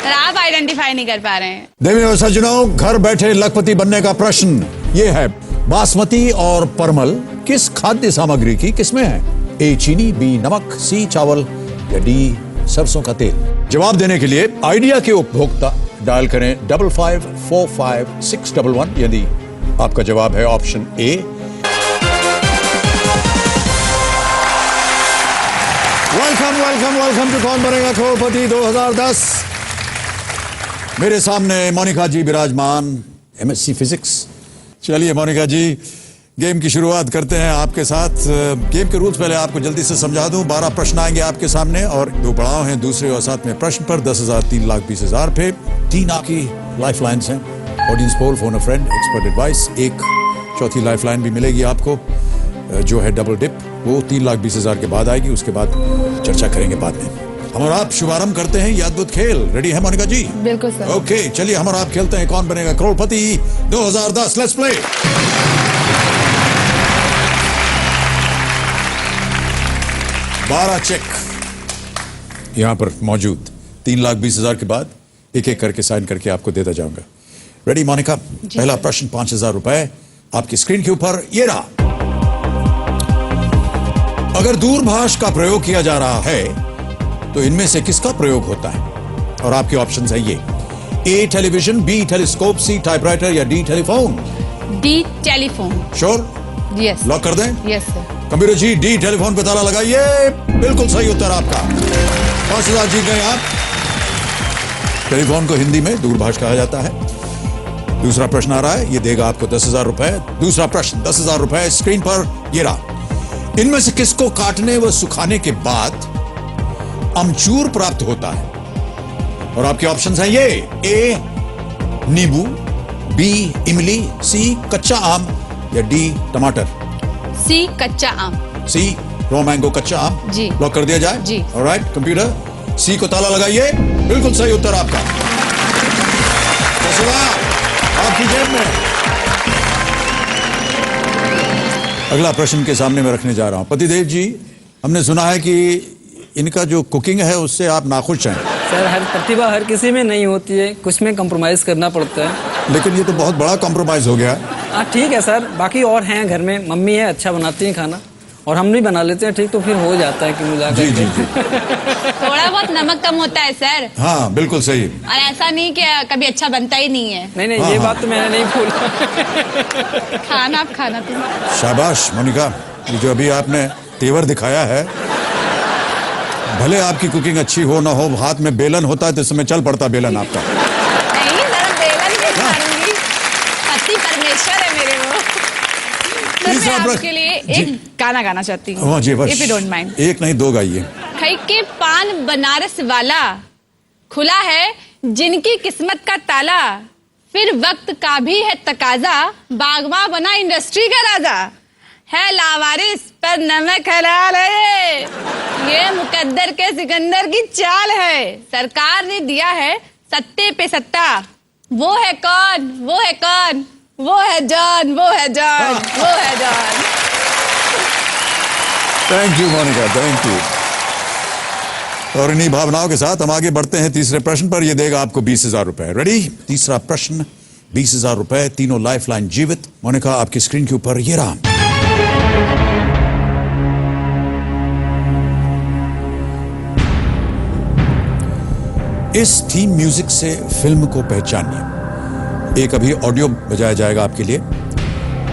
सर आप आइडेंटिफाई नहीं कर पा रहे हैं। देवी और सज्जनों, घर बैठे लखपति बनने का प्रश्न ये है, बासमती और परमल किस खाद्य सामग्री की किस्में हैं? ए चीनी, बी नमक, सी चावल, या डी सरसों का तेल? जवाब देने के लिए आइडिया के उपभोक्ता डायल करें 55456111 यदि आपका जवाब है ऑप्शन ए। वेलकम टू कौन बनेगा करोड़पति 2010। मेरे सामने मोनिका जी विराजमान, एमएससी फिजिक्स। चलिए मोनिका जी, गेम की शुरुआत करते हैं आपके साथ। गेम के रूल्स पहले आपको जल्दी से समझा दूं। 12 प्रश्न आएंगे आपके सामने, और 2 पड़ाव हैं दूसरे और सातवें प्रश्न पर। 10,000, 3,20,000 पे 3 आपकी लाइफ लाइन्स हैं। Audience poll, phone a friend, expert advice. एक चौथी लाइफ लाइन भी मिलेगी आपको, जो है डबल डिप, वो 3,20,000 के बाद आएगी। उसके बाद चर्चा करेंगे बाद में। हम और आप शुभारंभ करते हैं ये अद्भुत खेल। रेडी है मोनिका जी? बिल्कुल सर। ओके, चलिए हम और आप खेलते हैं कौन बनेगा करोड़पति 2010। Let's play. 12 चेक यहां पर मौजूद। 3,20,000 के बाद एक एक करके साइन करके आपको देता जाऊंगा। रेडी मोनिका? पहला प्रश्न 5,000 रुपए आपकी स्क्रीन के ऊपर ये रहा। अगर दूरभाष का प्रयोग किया जा रहा है तो इनमें से किसका प्रयोग होता है? और आपके ऑप्शंस है ये, A television, B telescope, C typewriter, या D telephone. D telephone. Sure? Yes. Lock कर दें? Yes sir. Computer ji, D telephone पे ताला लगाइए। बिल्कुल सही उत्तर आपका। 5,000 जीत गए आप। टेलीफोन को हिंदी में दूरभाष कहा जाता है। दूसरा प्रश्न आ रहा है, ये देगा आपको 10,000 रुपए। दूसरा प्रश्न 10,000 रुपए स्क्रीन पर ये रहा। इनमें से किसको काटने व सुखाने के बाद अमचूर प्राप्त होता है? और आपके ऑप्शंस हैं ये: ए नींबू, बी इमली, सी कच्चा आम या डी टमाटर। सी कच्चा आम। सी रॉ मैंगो, कच्चा आम। जी। लॉक कर दिया जाए? जी। ऑलराइट, कंप्यूटर सी को ताला लगाइए। बिल्कुल सही उत्तर आपका। 10,000 आपकी जेब में। अगला प्रश्न के सामने मैं रखने जा रहा हूं। पतिदेव जी, हमने सुना है कि इनका जो कुकिंग है उससे आप नाखुश हैं। सर, हर प्रतिभा हर किसी में नहीं होती है, कुछ में कंप्रोमाइज करना पड़ता है। लेकिन ये तो बहुत बड़ा कॉम्प्रोमाइज हो गया। हाँ ठीक है सर, बाकी और हैं घर में, मम्मी है अच्छा बनाती हैं खाना, और हम भी बना लेते हैं ठीक, तो फिर हो जाता है कि मिला जी जी जी। थोड़ा बहुत नमक कम होता है सर, हाँ बिल्कुल सही। और ऐसा नहीं कि कभी अच्छा बनता ही नहीं है। नहीं हाँ, ये हाँ। बात तो मैंने नहीं भूला। खाना आप खाना तुम। शाबाश मोनिका, ये जो अभी आपने तेवर दिखाया है, भले आपकी कुकिंग अच्छी हो ना हो, हाथ में बेलन होता है तो इसमें चल पड़ता बेलन आपका। नहीं सर, बेलन भी मारूंगी, पति परमेश्वर है मेरे वो। सर, तीसरा मैं प्रश्न- आपके लिए जी। एक गाना गाना चाहती हूँ। हाँ जी, बस If you don't mind. एक नहीं दो गाइए। खई के पान बनारस वाला, खुला है जिनकी किस्मत का ताला, फिर वक्त का भी है तकाजा, बागवा बना इंडस्ट्री का राजा, है लावारिस पर नमक हलाल है, ये मुकद्दर के सिकंदर की चाल है, सरकार ने दिया है सत्ते पे सत्ता, वो है कौन, वो है कौन, वो है जॉन, वो है जॉन, वो है John. Thank you Monica, thank you. और इन्हीं भावनाओं के साथ हम आगे बढ़ते हैं तीसरे प्रश्न पर। यह देगा आपको 20,000 रुपए। रेडी? तीसरा प्रश्न 20,000 रुपए, तीनों लाइफलाइन जीवित। मोनिका, आपकी स्क्रीन के ऊपर ये रहा। इस थीम म्यूजिक से फिल्म को पहचानिए। एक अभी ऑडियो बजाया जाएगा आपके लिए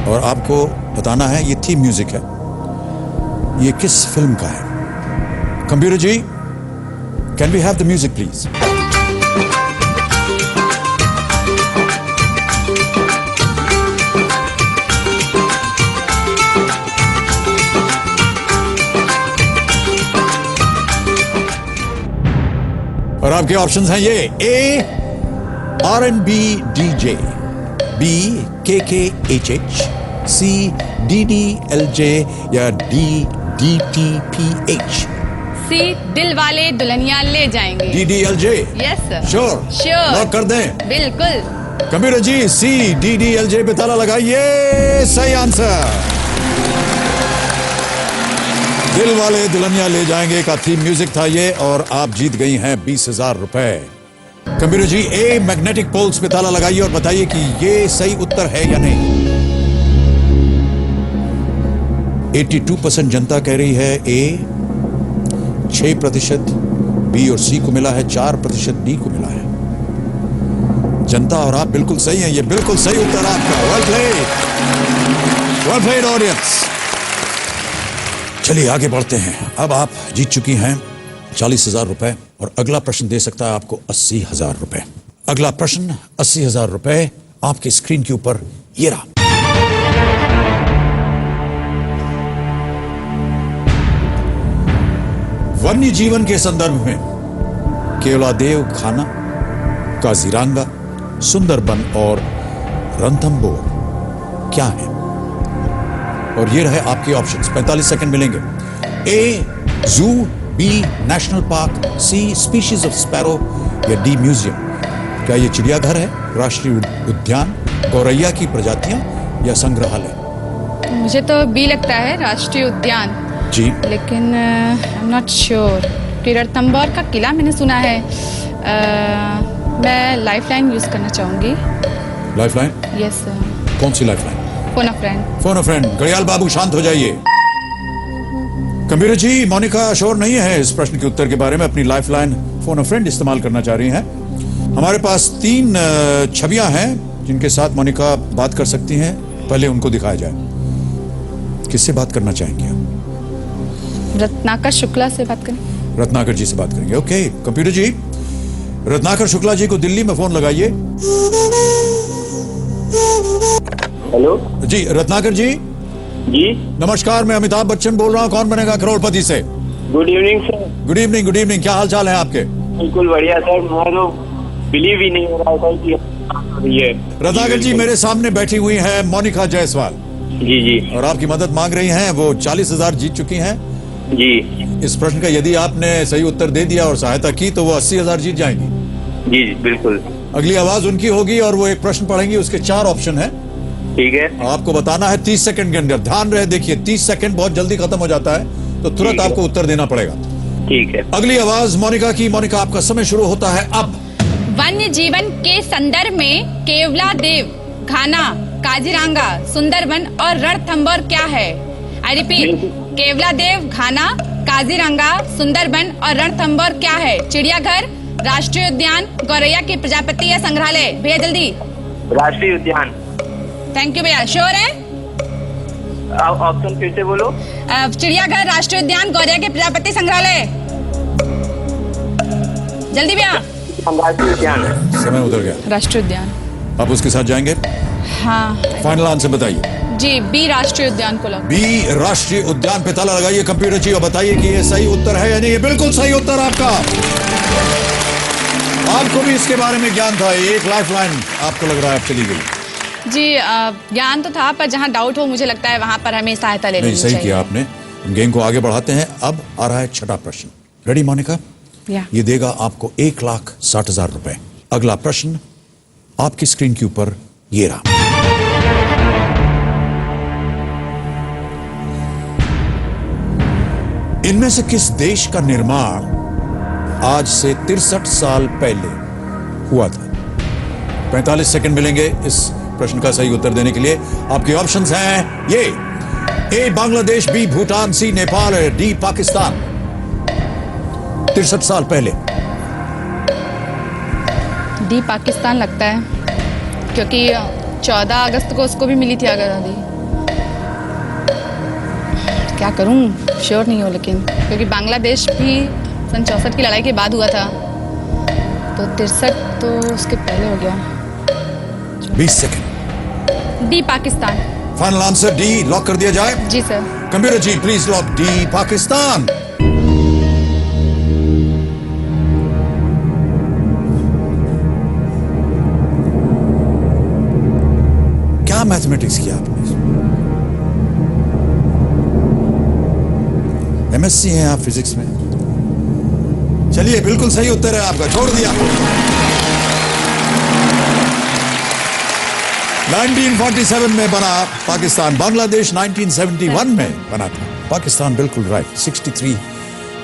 और आपको बताना है ये थीम म्यूजिक है, ये किस फिल्म का है। Computer ji, can we have the music please? और आपके ऑप्शंस हैं ये: ए R&B DJ, B KKHH, C DDLJ या D DTPH। सी दिल वाले दुल्हनिया ले जाएंगे। DDLJ? Yes sir. Sure? Sure. Lock कर दें? बिल्कुल। कंप्यूटर जी, C DDLJ पे ताला लगाइए। सही आंसर। दिल वाले दुल्हनिया ले जाएंगे का थीम म्यूजिक था ये, और आप जीत गई हैं 20,000 रुपए। Computer ji, A magnetic poles पे ताला लगाइए और बताइए कि ये सही उत्तर है या नहीं। 82% जनता कह रही है ए, 6% बी और सी को मिला है, 4% डी को मिला है। जनता और आप बिल्कुल सही हैं, ये बिल्कुल सही उत्तर आपका। Well played, well played audience. चलिए आगे बढ़ते हैं। अब आप जीत चुकी हैं 40,000 रुपए और अगला प्रश्न दे सकता है आपको 80,000 रुपए। अगला प्रश्न 80,000 रुपए आपके स्क्रीन के ऊपर ये रहा। वन्य जीवन के संदर्भ में केवलादेव खाना, काजीरंगा, सुंदरबन और रणथंभौर क्या है? और ये रहे आपके ऑप्शंस। 45 सेकंड मिलेंगे। A zoo, B national park, C species of sparrow या डी म्यूजियम। क्या ये चिड़ियाघर है, राष्ट्रीय उद्यान, गौरैया की प्रजातियां या संग्रहालय? मुझे तो बी लगता है, राष्ट्रीय उद्यान। जी, लेकिन I am not sure. Ranthambore का किला मैंने सुना है। मैं लाइफलाइन यूज करना चाहूंगी। लाइफलाइन? Yes sir. कौन सी lifeline? Phone a friend. Phone a friend. Ghadiyal Babu शांत हो जाइए। कंप्यूटर जी, मोनिका श्योर नहीं है इस प्रश्न के उत्तर के बारे में, अपनी लाइफलाइन फोन अ फ्रेंड इस्तेमाल करना चाह रही हैं। हमारे पास 3 छवियां हैं जिनके साथ मोनिका बात कर सकती हैं। पहले उनको दिखाया जाए। किससे बात करना चाहेंगे आप? रत्नाकर शुक्ला से बात करें। रत्नाकर जी से बात करेंगे। ओके कंप्यूटर जी, रत्नाकर शुक्ला जी को दिल्ली में फोन लगाइए। हेलो जी रत्नाकर जी, जी, नमस्कार, मैं अमिताभ बच्चन बोल रहा हूँ, कौन बनेगा करोड़पति से। Good evening sir. Good evening, good evening, क्या हाल चाल है आपके? बिल्कुल बढ़िया सर, मैं तो बिलीव ही नहीं हो रहा था कि ये रत्नाकर जी मेरे सामने बैठी हुई है मोनिका जायसवाल, जी जी और आपकी मदद मांग रही हैं। वो 40,000 जीत चुकी हैं। जी इस प्रश्न का यदि आपने सही उत्तर दे दिया और सहायता की तो वो 80,000 जीत जाएंगी। जी जी बिल्कुल अगली आवाज उनकी होगी और वो एक प्रश्न पढ़ेंगी, उसके 4 ऑप्शन हैं। ठीक है। आपको बताना है 30 सेकंड के अंदर। ध्यान रहे, देखिए 30 सेकंड बहुत जल्दी खत्म हो जाता है, तो तुरंत ठीक है। आपको उत्तर देना पड़ेगा। ठीक है। अगली आवाज मोनिका की। मोनिका आपका समय शुरू होता है अब। वन्य जीवन के संदर्भ में केवला देव, घाना, काजीरंगा, सुंदरबन और रणथंभौर क्या है? आई रिपीट, केवला देव, घाना, काजीरंगा, सुंदरबन और रणथंभौर क्या है? चिड़ियाघर, राष्ट्रीय उद्यान, गौरैया की प्रजापति या संग्रहालय? भैया जल्दी। राष्ट्रीय उद्यान। थैंक यू भैया। श्योर है? ऑप्शन फिर से बोलो। चिड़ियाघर, राष्ट्रीय उद्यान, गौरैया के प्रजापति, संग्रहालय। जल्दी भैया। राष्ट्रीय उद्यान। समय उधर गया, राष्ट्रीय उद्यान। आप उसके साथ जाएंगे? हाँ फाइनल आंसर बताइए। जी, बी राष्ट्रीय उद्यान को लग। बी राष्ट्रीय उद्यान पे ताला लगाइए कंप्यूटर जी और बताइए कि ये सही उत्तर है या नहीं। ये बिल्कुल सही उत्तर आपका। आपको भी इसके बारे में ज्ञान था। एक लाइफलाइन आपको लग रहा है अब चली गई। जी ज्ञान तो था, पर जहाँ डाउट हो मुझे लगता है वहाँ पर हमें सहायता ले नहीं, लेनी सही चाहिए। किया आपने। गेम को आगे बढ़ाते हैं। अब आ रहा है 6ठा प्रश्न। रेडी मोनिका? या। ये देगा आपको 1,60,000 रुपए। अगला प्रश्न आपकी स्क्रीन के ऊपर ये रहा। इनमें से किस देश का निर्माण आज से 63 साल पहले हुआ था? 45 सेकंड मिलेंगे इस प्रश्न का सही उत्तर देने के लिए। आपके ऑप्शंस हैं ये: ए बांग्लादेश, बी भूटान, सी नेपाल, डी पाकिस्तान। 63 साल पहले। डी पाकिस्तान लगता है, क्योंकि 14 अगस्त को उसको भी मिली थी आज़ादी। क्या करूं, श्योर नहीं हो, लेकिन क्योंकि बांग्लादेश भी सन 64 की लड़ाई के बाद हुआ था, तो 63 तो उसके पहले हो गया। 20 second. D Pakistan. Final answer D lock कर दिया जाए? जी सर। Computer ji please lock D Pakistan. क्या मैथमेटिक्स किया आपने? एमएससी हैं आप फिजिक्स में। चलिए बिल्कुल सही उत्तर है आपका, छोड़ दिया। 1947 में बना पाकिस्तान। बांग्लादेश 1971 में बना था। पाकिस्तान बिल्कुल राइट, 63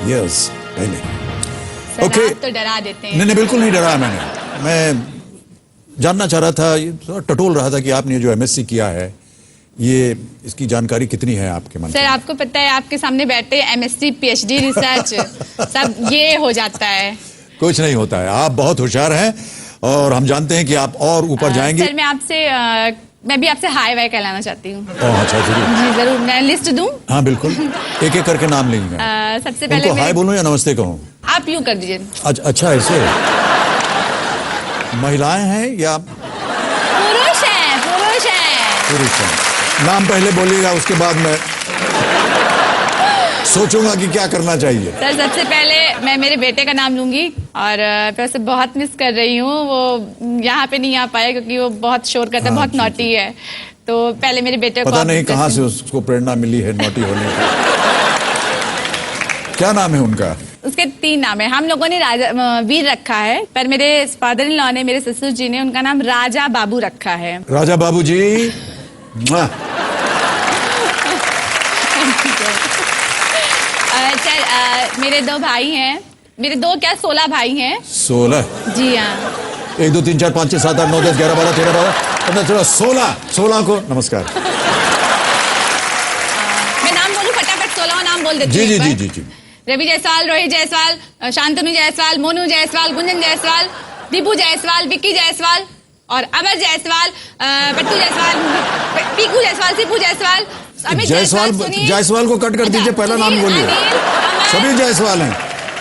इयर्स पहले। Sir, okay. आप तो डरा देते हैं। नहीं, बिल्कुल नहीं डरा मैंने। मैं जानना चाह रहा था, ये थोड़ा टटोल रहा था कि आपने जो एमएससी किया है, ये इसकी जानकारी कितनी है आपके मन सर, आपको पता है आपके सामने बैठे एमएससी, पीएचडी, रिसर्च सब ये हो जाता है। कुछ नहीं होता है। आप बहुत होशियार हैं और हम जानते हैं कि आप और ऊपर जाएंगे। सर, मैं भी आपसे हाई वाई कहलाना चाहती हूँ। अच्छा जरूर। जी जरूर। मैं लिस्ट दूं? हाँ बिल्कुल, एक एक करके नाम लेंगे। सबसे पहले उनको हाय बोलूं या नमस्ते कहूं? आप यूं कर दीजिए। अच्छा ऐसे। महिलाएं हैं या पुरुष हैं? पुरुष हैं। पुरुष हैं। नाम पहले बोलिएगा, उसके बाद मैं सोचूंगा कि क्या करना चाहिए। सर, सबसे पहले मैं मेरे बेटे का नाम लूंगी, और मैं उसे बहुत मिस कर रही हूँ। वो यहाँ पे नहीं आ पाया क्योंकि वो बहुत शोर करता है, बहुत नॉटी है। तो पहले मेरे बेटे को पता नहीं कहाँ से उसको प्रेरणा मिली है नॉटी होने की। क्या नाम है उनका? उसके 3 नाम है। हम लोगों ने राजा वीर रखा है, पर मेरे फादर इन लॉ ने, मेरे ससुर जी ने उनका नाम राजा बाबू रखा है। राजा बाबू जी। सर, मेरे 2 भाई हैं। मेरे 16 भाई हैं। 16? जी हाँ। 1 2 3 4 5 6 7 8 9 10 11 12 13 14 15 16 को नमस्कार। मैं नाम बोलूं फटाफट? 16 नाम बोल देती जी हूँ जी एक जी बार। जी जी। रवि जायसवाल, रोहित जायसवाल, शांतनु जायसवाल, मोनू जायसवाल, गुंजन जायसवाल, दीपू जायसवाल, विक्की जायसवाल और अमर जायसवाल, पट्टू जायसवाल, पीकू जायसवाल, सीपू जायसवाल, अमित जायसवाल सुनील। जायसवाल को कट कर दीजिए, पहला नाम सुनील, बोलिए। अनिल, अमर सभी जायसवाल हैं।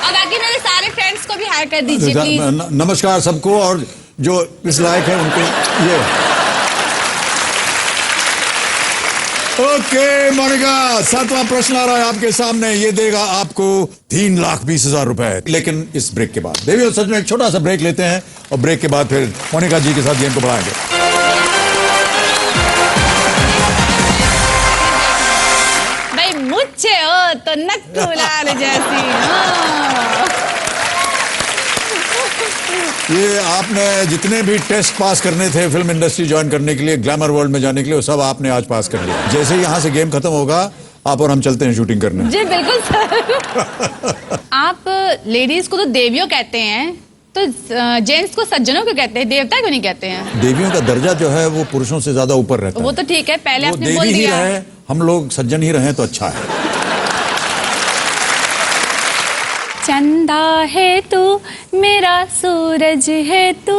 और बाकी मेरे सारे फ्रेंड्स को भी हायर कर दीजिए प्लीज। नमस्कार सबको, और जो इस लायक है उनको ये। ओके मोनिका, 7वां प्रश्न आ रहा है आपके सामने। ये देगा आपको 3,20,000 रुपए, लेकिन इस ब्रेक के बाद। देवी और सच में एक छोटा सा ब्रेक लेते हैं और ब्रेक के बाद फिर मोनिका जी के साथ गेम को बढ़ाएंगे। भाई मुझे हो तो नक्कुलाल जैसी हो। ये आपने जितने भी टेस्ट पास करने थे फिल्म इंडस्ट्री ज्वाइन करने के लिए, ग्लैमर वर्ल्ड में जाने के लिए, वो सब आपने आज पास कर लिया। जैसे ही यहाँ से गेम खत्म होगा, आप और हम चलते हैं शूटिंग करने। जी बिल्कुल सर। आप लेडीज को तो देवियों कहते हैं, तो जेंट्स को सज्जनों को कहते हैं, देवता क्यों नहीं कहते हैं? देवियों का दर्जा जो है वो पुरुषों से ज्यादा ऊपर रहता है। वो तो ठीक है, पहले वो आपने देवी बोल ही दिया। रहे, हम लोग सज्जन ही रहे तो अच्छा है। चंदा है तू, मेरा सूरज है तू,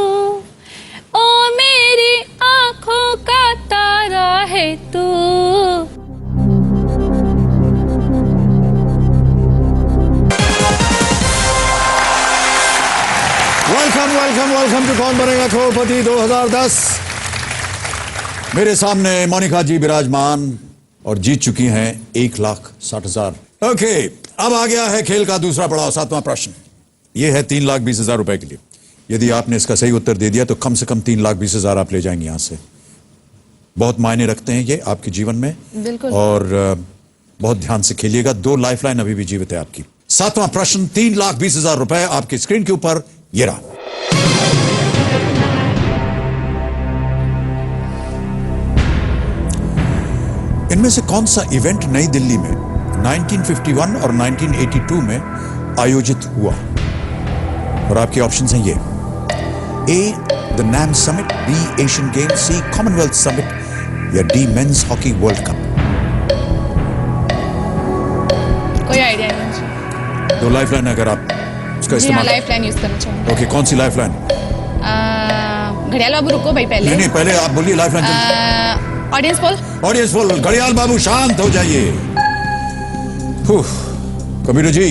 ओ मेरी आंखों का तारा है तू। वेलकम वेलकम वेलकम टू कौन बनेगा करोड़पति 2010। मेरे सामने मोनिका जी विराजमान और जीत चुकी हैं 1,60,000। ओके, अब आ गया है खेल का दूसरा पड़ाव, 7वां प्रश्न। यह है 3,20,000 रुपए के लिए। यदि आपने इसका सही उत्तर दे दिया तो कम से कम 3,20,000 आप ले जाएंगे यहां से। बहुत मायने रखते हैं ये आपके जीवन में, बिल्कुल। और बहुत ध्यान से खेलिएगा। 2 लाइफलाइन अभी भी जीवित है आपकी। 7वां प्रश्न, 3,20,000 रुपए आपकी स्क्रीन के ऊपर ये रहा। इनमें से कौन सा इवेंट नई दिल्ली में 1951 और 1982 में आयोजित हुआ? और आपके ऑप्शंस हैं ये: A the NAM summit, B Asian game, C commonwealth summit, या D men's hockey world cup. कोई आइडिया नहीं मुझे। 2 लाइफलाइन अगर आप उसका जी हाँ, इस्तेमाल। लाइफ लाइन यूज करना चाहूंगी। ओके, कौन सी लाइफलाइन? घड़ियाल बाबू रुको भाई पहले। नहीं, पहले आप बोलिए lifeline. Audience poll. Audience poll. घड़ियाल बाबू शांत हो जाइए। कबीर जी,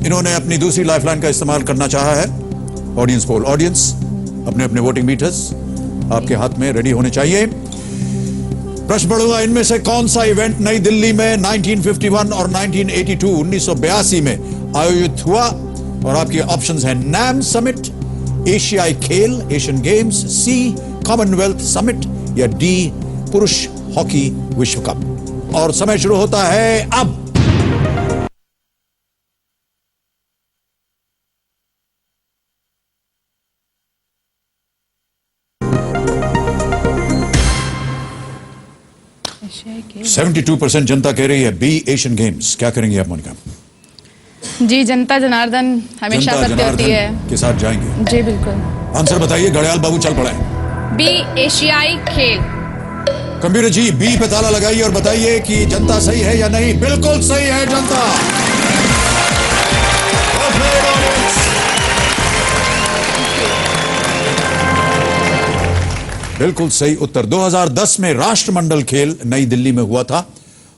इन्होंने अपनी दूसरी लाइफलाइन का इस्तेमाल करना चाहा है, ऑडियंस पोल। ऑडियंस, अपने अपने वोटिंग मीटर्स आपके हाथ में रेडी होने चाहिए। प्रश्न पढ़ूंगा, इनमें से कौन सा इवेंट नई दिल्ली में 1951 और 1982 में आयोजित हुआ? और आपके ऑप्शंस हैं नैम समिट, एशियाई खेल, एशियन गेम्स, सी कॉमनवेल्थ समिट, या डी पुरुष हॉकी विश्व कप। और समय शुरू होता है अब। एशियाई 72% जनता कह रही है बी एशियन गेम्स। क्या करेंगे आप मोनिका? जी, जनता जनार्दन हमेशा जनता सत्य होती है। जनार्दन के साथ जाएंगे। जी बिल्कुल। आंसर बताइए, घड़ियाल बाबू चल पड़े। बी एशियाई खेल। कंप्यूटर जी, बी पे ताला लगाइए और बताइए कि जनता सही है या नहीं। बिल्कुल सही है जनता। बिल्कुल सही उत्तर। 2010 में राष्ट्रमंडल खेल नई दिल्ली में हुआ था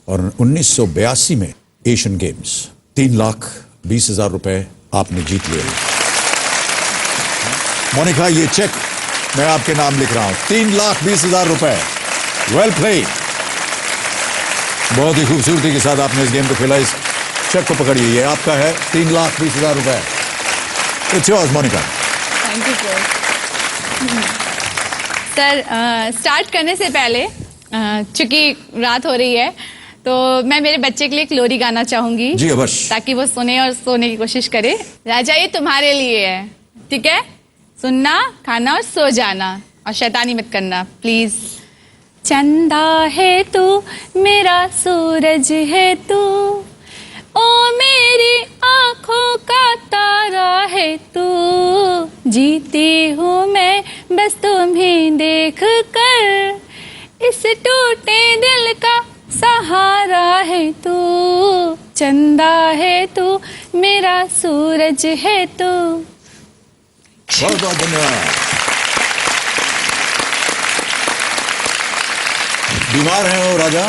और 1982 में एशियन गेम्स। 3,20,000 रुपए आपने जीत लिए। मोनिका, ये चेक मैं आपके नाम लिख रहा हूं, 3,20,000 रुपए। Well played. बहुत ही खूबसूरती के साथ आपने इस गेम को खेला। इस चेक को पकड़िए, ये आपका है, 3,20,000 रुपए। It's yours Monica. Thank you sir. Start करने से पहले चूंकि रात हो रही है तो मैं मेरे बच्चे के लिए एक लोरी गाना चाहूंगी। जी अवश्य। ताकि वो सुने और सोने की कोशिश करे। राजा, ये तुम्हारे लिए है, ठीक है? सुनना, खाना और सो जाना, और शैतानी मत करना प्लीज। चंदा है तू, मेरा सूरज है तू, ओ मेरी आंखों का तारा है तू, जीती हूँ मैं बस तुम्हें देख कर, इस टूटे दिल का सहारा है तू, चंदा है तू, मेरा सूरज है तू। बहुत बहुत धन्यवाद। बीमार हैं वो राजा?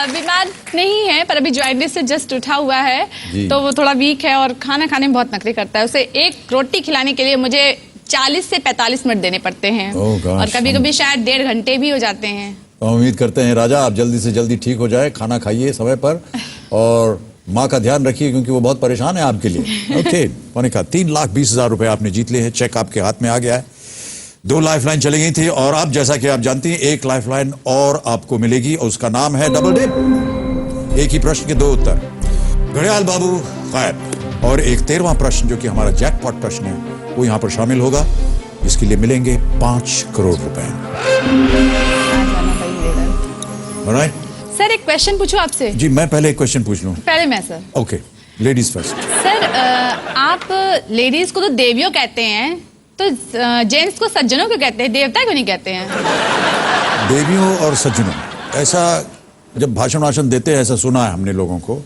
बीमार नहीं है, पर अभी जॉइंटिस से जस्ट उठा हुआ है, तो वो थोड़ा वीक है और खाना खाने में बहुत नखरे करता है। उसे एक रोटी खिलाने के लिए मुझे 40 से 45 मिनट देने पड़ते हैं, और कभी कभी शायद 1.5 घंटे भी हो जाते हैं। तो उम्मीद करते हैं राजा आप जल्दी से जल्दी ठीक हो जाए, खाना खाइए समय पर और माँ का ध्यान रखिए क्योंकि वो बहुत परेशान है आपके लिए। ओके मोनिका, 3,20,000 रुपए आपने जीत लिए हैं, चेक आपके हाथ में आ गया है। 2 लाइफलाइन चली गई थी और अब जैसा कि आप जानती हैं 1 लाइफलाइन और आपको मिलेगी और उसका नाम है डबल डिप। एक ही प्रश्न के 2 उत्तर, घड़ियाल बाबू गायब। और एक 13वां प्रश्न जो कि हमारा जैकपॉट प्रश्न है वो यहाँ पर शामिल होगा, जिसके लिए मिलेंगे 5 करोड़ रुपए। ऑलराइट सर एक क्वेश्चन पूछूं आपसे? जी मैं पहले एक क्वेश्चन पूछ लूं। पहले मैं sir. Okay ladies first. Sir आप लेडीज को तो देवियों कहते हैं, तो जेंट्स को सज्जनों क्यों कहते हैं, देवता क्यों नहीं कहते हैं? देवियों और सज्जनों, ऐसा जब भाषण देते हैं ऐसा सुना है हमने लोगों को,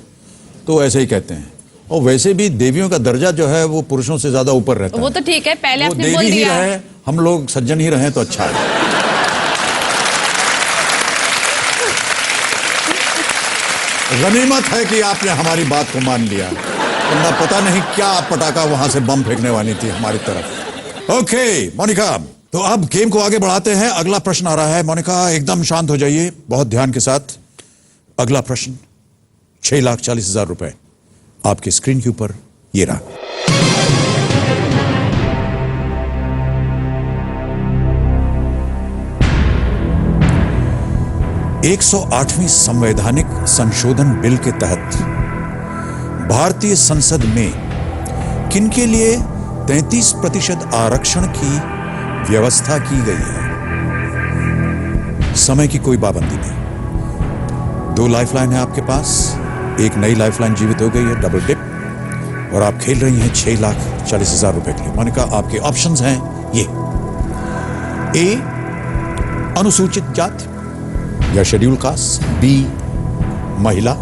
तो ऐसे ही कहते हैं। और वैसे भी देवियों का दर्जा जो है वो पुरुषों से ज्यादा ऊपर रहता है। वो तो ठीक है, पहले वो आपने देवी बोल ही दिया। रहे, हम लोग सज्जन ही रहे तो अच्छा है। गनीमत है कि आपने हमारी बात को मान लिया, वरना पता नहीं क्या पटाखा वहां से बम फेंकने वाली थी हमारी तरफ। ओके मोनिका, तो अब गेम को आगे बढ़ाते हैं। अगला प्रश्न आ रहा है। मोनिका एकदम शांत हो जाइए, बहुत ध्यान के साथ। अगला प्रश्न 6,40,000 रुपए आपके स्क्रीन के ऊपर ये रहा। एक 108वीं संवैधानिक संशोधन बिल के तहत भारतीय संसद में किनके लिए 33% आरक्षण की व्यवस्था की गई है? समय की कोई पाबंदी नहीं। 2 लाइफलाइन है आपके पास, एक नई लाइफलाइन जीवित हो गई है डबल डिप, और आप खेल रही हैं 6,40,000 रुपए के लिए। मोनिका आपके ऑप्शंस हैं ये: ए अनुसूचित जाति या शेड्यूल कास्ट, बी महिला,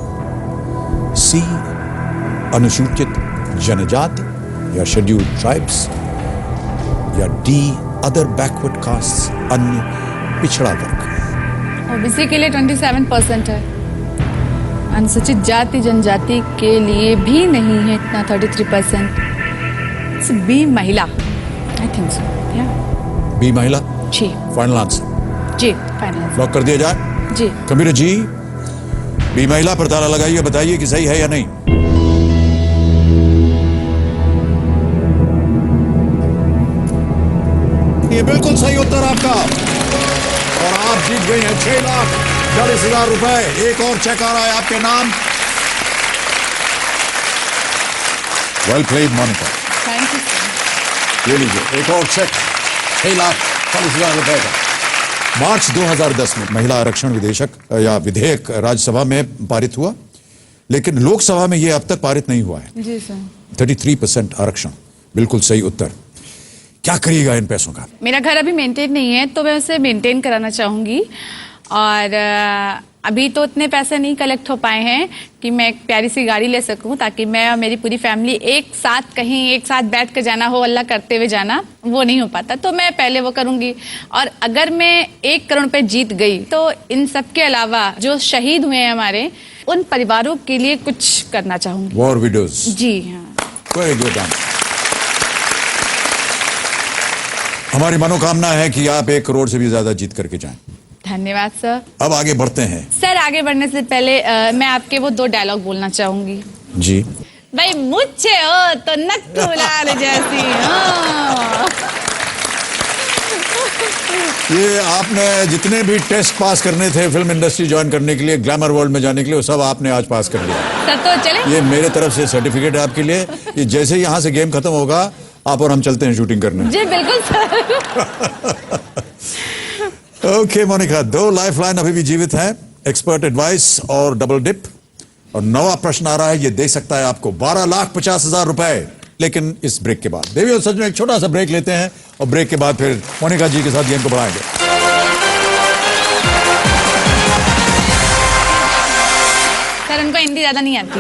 सी अनुसूचित जनजाति या शेड्यूल ट्राइब्स, या डी अदर बैकवर्ड कास्ट, अन्य पिछड़ा वर्ग। ओबीसी के लिए 27% है, अनुसूचित जाति जनजाति के लिए भी नहीं है इतना 33%। बी महिला, आई थिंक सो। बी महिला जी फाइनल आंसर? जी फाइनल लॉक कर दिया जाए? जी। कबीर जी बी महिला पर ताला लगाइए, बताइए कि सही है या नहीं। ये बिल्कुल सही उत्तर आपका, और आप जीत गई हैं 6,40,000 रुपए। एक और चेक आ रहा है आपके नाम। Well played Monica, thank you sir. ले लीजिए एक और चेक 6,40,000 रुपए का। मार्च 2010 में महिला आरक्षण विधेयक राज्यसभा में पारित हुआ, लेकिन लोकसभा में यह अब तक पारित नहीं हुआ है। जी सर। 33% आरक्षण, बिल्कुल सही उत्तर। क्या करिएगा इन पैसों का? मेरा घर अभी मेंटेन नहीं है, तो मैं उसे मेंटेन कराना चाहूंगी, और अभी तो इतने पैसे नहीं कलेक्ट हो पाए हैं कि मैं एक प्यारी सी गाड़ी ले सकूं, ताकि मैं और मेरी पूरी फैमिली एक साथ कहीं एक साथ बैठ कर जाना हो, अल्लाह करते हुए जाना, वो नहीं हो पाता। तो मैं पहले वो करूंगी, और अगर मैं 1 करोड़ रुपए जीत गई तो इन सब के अलावा जो शहीद हुए हैं हमारे, उन परिवारों के लिए कुछ करना चाहूंगी। War widows. जी हाँ। Very good answer. हमारी मनोकामना है कि आप 1 करोड़ से भी ज्यादा जीत करके जाएं। धन्यवाद सर। अब आगे बढ़ते हैं। सर आगे बढ़ने से पहले मैं आपके वो 2 डायलॉग बोलना चाहूंगी। जी। भाई मुझे हो तो नक्कू लाल जैसी हो। ये आपने जितने भी टेस्ट पास करने थे फिल्म इंडस्ट्री ज्वाइन करने के लिए, ग्लैमर वर्ल्ड में जाने के लिए, वो सब आपने आज पास कर लिया। सर तो चले। ये मेरे तरफ से सर्टिफिकेट है आपके लिए। ये जैसे ही यहाँ से गेम खत्म होगा आप और हम चलते हैं शूटिंग करने। जी बिल्कुल सर। ओके मोनिका, 2 लाइफलाइन अभी भी जीवित हैं, एक्सपर्ट एडवाइस और डबल डिप। और नवा प्रश्न आ रहा है, ये दे सकता है आपको 12,50,000 रुपए, लेकिन इस ब्रेक के बाद। देवी और सज्जनों, एक छोटा सा ब्रेक लेते हैं और ब्रेक के बाद फिर मोनिका जी के साथ गेम को बढ़ाएंगे। सर उनको हिंदी ज्यादा नहीं आती।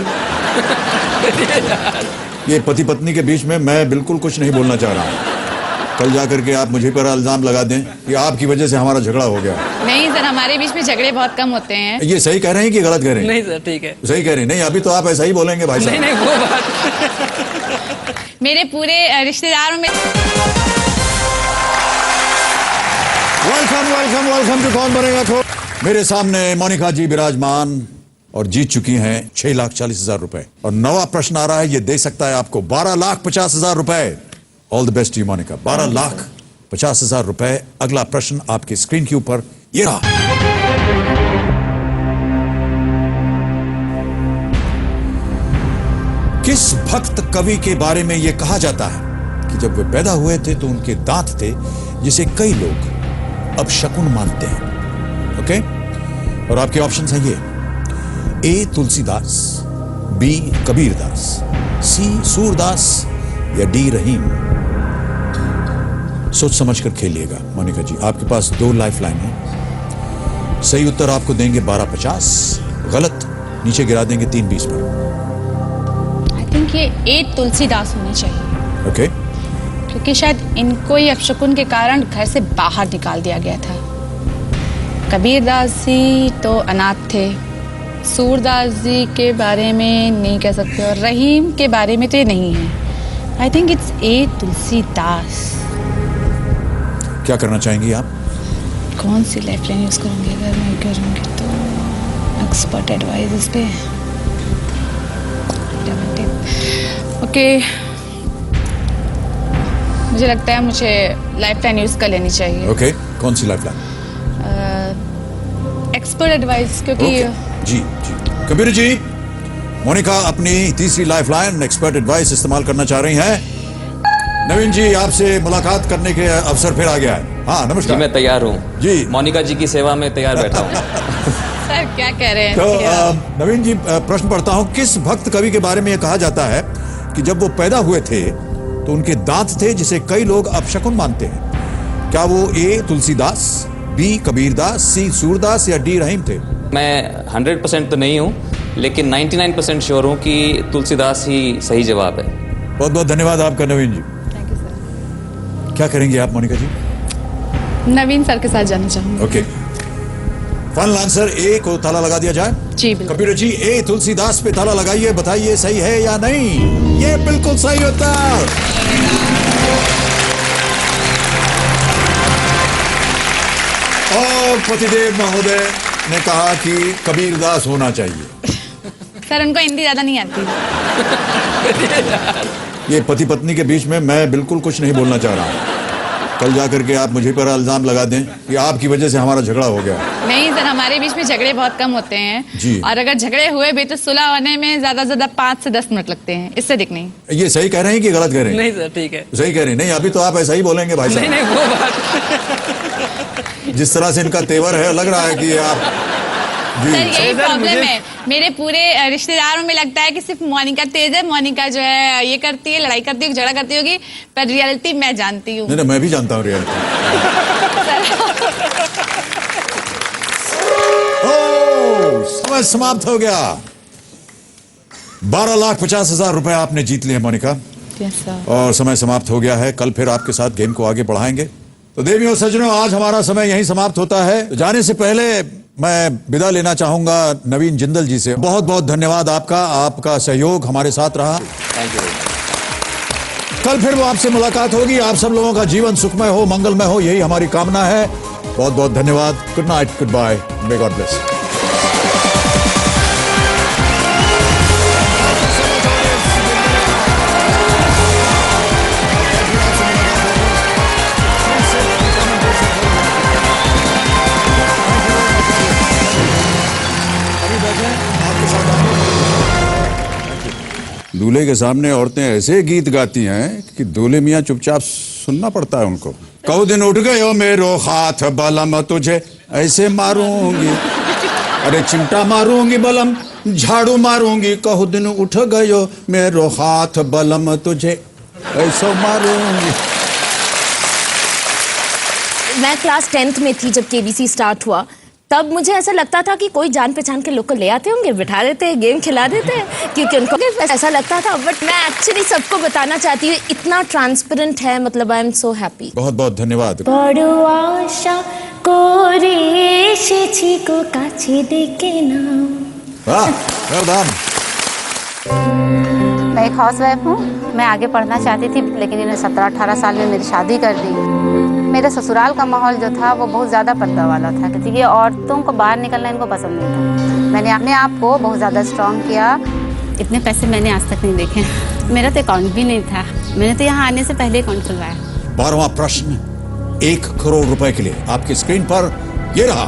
ये पति पत्नी के बीच में मैं बिल्कुल कुछ नहीं बोलना चाह रहा हूं। कल जाकर के आप मुझे पर इल्जाम लगा दें कि आपकी वजह से हमारा झगड़ा हो गया। नहीं सर, हमारे बीच में झगड़े बहुत कम होते हैं। ये सही कह रहे हैं कि गलत कह रहे हैं? नहीं सर, ठीक है। सही कह रहे हैं। नहीं, अभी तो आप ऐसा ही बोलेंगे भाई साहब। नहीं वो बात मेरे पूरे रिश्तेदारों में वेलकम वेलकम वेलकम टू कौन बनेगा खो। मेरे सामने मोनिका जी विराजमान और जीत चुकी हैं 6,40,000 रुपए। और नवा प्रश्न आ रहा है, ये दे सकता है आपको 12,50,000 रुपए। All the best you Monica. 12,50,000 रुपए। अगला प्रश्न आपकी स्क्रीन के ऊपर ये रहा। किस भक्त कवि के बारे में यह कहा जाता है कि जब वे पैदा हुए थे तो उनके दांत थे जिसे कई लोग अब शकुन मानते हैं? ओके, और आपके ऑप्शन है ये: ए तुलसीदास, बी कबीरदास, सी सूरदास या डी रहीम। सोच समझकर खेलिएगा मोनिका जी। आपके पास 2 लाइफ लाइन है। सही उत्तर आपको देंगे 12,50, गलत नीचे गिरा देंगे 3,20 पर। आई थिंक ये ए तुलसीदास होनी चाहिए। ओके, क्योंकि शायद इनको ही अपशकुन के कारण घर से बाहर निकाल दिया गया था। कबीरदास जी तो अनाथ थे, सूरदास जी के बारे में नहीं कह सकते, और रहीम के बारे में तो ये नहीं है। आई थिंक इट्स ए तुलसीदास। क्या करना चाहेंगी आप? कौन सी लाइफ लाइन यूज करूंगी? अगर मैं करूंगी तो एक्सपर्ट एडवाइस इस पे। ओके, मुझे लगता है मुझे लाइफ लाइन यूज कर लेनी चाहिए। ओके, कौन सी लाइफ लाइन? एक्सपर्ट एडवाइस, क्योंकि जी जी। कबीर जी, मोनिका अपनी तीसरी लाइफ लाइन एक्सपर्ट एडवाइस इस्तेमाल करना चाह रही हैं। नवीन जी, आपसे मुलाकात करने के अवसर फिर आ गया है। हाँ, जी नमस्कार। मैं तैयार हूँ जी। मोनिका जी की सेवा में तैयार बैठा हूँ। सर क्या कह रहे हैं? तो नवीन जी, प्रश्न पढ़ता हूँ। किस भक्त कवि के बारे में यह कहा जाता है कि जब वो पैदा हुए थे तो उनके दांत थे जिसे कई लोग अपशकुन मानते हैं? क्या वो ए तुलसीदास, बी कबीरदास, सी सूरदास या डी रहीम थे? मैं 100% तो नहीं हूँ, लेकिन 99% श्योर हूँ कि तुलसीदास ही सही जवाब है। बहुत बहुत धन्यवाद आपका Naveen ji. Thank you sir. क्या करेंगे आप मोनिका जी? नवीन सर के साथ जाना चाहूंगी। ओके, फाइनल आंसर ए को ताला लगा दिया जाए। जी बिल्कुल। कबीर जी, ए तुलसीदास पे ताला लगाइए, बताइए सही है या नहीं। ये बिल्कुल सही उत्तर। और पतिदेव महोदय ने कहा कि कबीरदास होना चाहिए। सर उनको हिंदी ज्यादा नहीं आती। ये पति पत्नी के बीच में मैं बिल्कुल कुछ नहीं बोलना चाह रहा हूँ। कल जाकर के आप मुझे पर इल्जाम लगा दें कि आपकी वजह से हमारा झगड़ा हो गया। नहीं सर, हमारे बीच में झगड़े बहुत कम होते हैं। जी। और अगर झगड़े हुए भी तो सुलह होने में ज्यादा से ज्यादा 5 से 10 मिनट लगते हैं, इससे अधिक नहीं। ये सही कह रहे हैं कि गलत कह रहे हैं? नहीं सर, ठीक है। सही कह रहे हैं। नहीं, अभी तो आप ऐसा ही बोलेंगे भाई साहब। नहीं वो बात जिस तरह से इनका तेवर है, लग रहा है कि आप जी। सर यही सर, प्रॉब्लम मुझे- है। मेरे पूरे रिश्तेदारों में लगता है कि सिर्फ मोनिका तेज है, मोनिका जो है ये करती है, लड़ाई करती है, झगड़ा करती होगी, पर रियलिटी मैं जानती हूँ। नहीं, मैं भी जानता हूँ रियलिटी। ओह, समय समाप्त हो गया। 12,50,000 रुपए आपने जीत लिए मोनिका, यस सर। और समय समाप्त हो गया है। कल फिर आपके साथ गेम को आगे बढ़ाएंगे। तो देवियों सज्जनों, आज हमारा समय यहीं समाप्त होता है। तो जाने से पहले मैं विदा लेना चाहूंगा नवीन जिंदल जी से। बहुत बहुत धन्यवाद आपका, आपका सहयोग हमारे साथ रहा। Thank you. कल फिर वो आपसे मुलाकात होगी। आप सब लोगों का जीवन सुखमय हो, मंगलमय हो, यही हमारी कामना है। बहुत बहुत धन्यवाद। Good night, goodbye, may God bless. दूल्हे के सामने औरतें ऐसे गीत गाती हैं कि दूल्हे मियाँ चुपचाप सुनना पड़ता है उनको। कौ दिन उठ गए हो मेरो हाथ बलम, तुझे ऐसे मारूंगी, अरे चिमटा मारूंगी बलम, झाड़ू मारूंगी, कहो दिन उठ गयो मेरो हाथ बलम, तुझे ऐसे मारूंगी। मैं क्लास 10th में थी जब केबीसी स्टार्ट हुआ। तब मुझे ऐसा लगता था कि कोई जान पहचान के लोग को ले आते होंगे, बिठा देते, गेम खिला देते, क्योंकि उनको ऐसा लगता था। बट मैं एक्चुअली सबको बताना चाहती हूँ, इतना ट्रांसपेरेंट है, मतलब आई एम सो हैप्पी। बहुत बहुत धन्यवाद। बड़ो आशा করে এসেছি গো কাছে ডেকে নাও। वाह, well done। मैं एक हाउस वाइफ हूँ। मैं आगे पढ़ना चाहती थी, लेकिन इन्होंने 17-18 साल में मेरी शादी कर दी। मेरे ससुराल का माहौल जो था वो बहुत ज़्यादा पर्दा वाला था, क्योंकि ये औरतों को बाहर निकलना इनको पसंद नहीं था। मैंने अपने आप को बहुत ज़्यादा स्ट्रॉन्ग किया। इतने पैसे मैंने आज तक नहीं देखे। मेरा तो अकाउंट भी नहीं था, मैंने तो यहाँ आने से पहले अकाउंट खुलवाया। 12वां प्रश्न 1 करोड़ रुपए के लिए आपकी स्क्रीन पर ये रहा।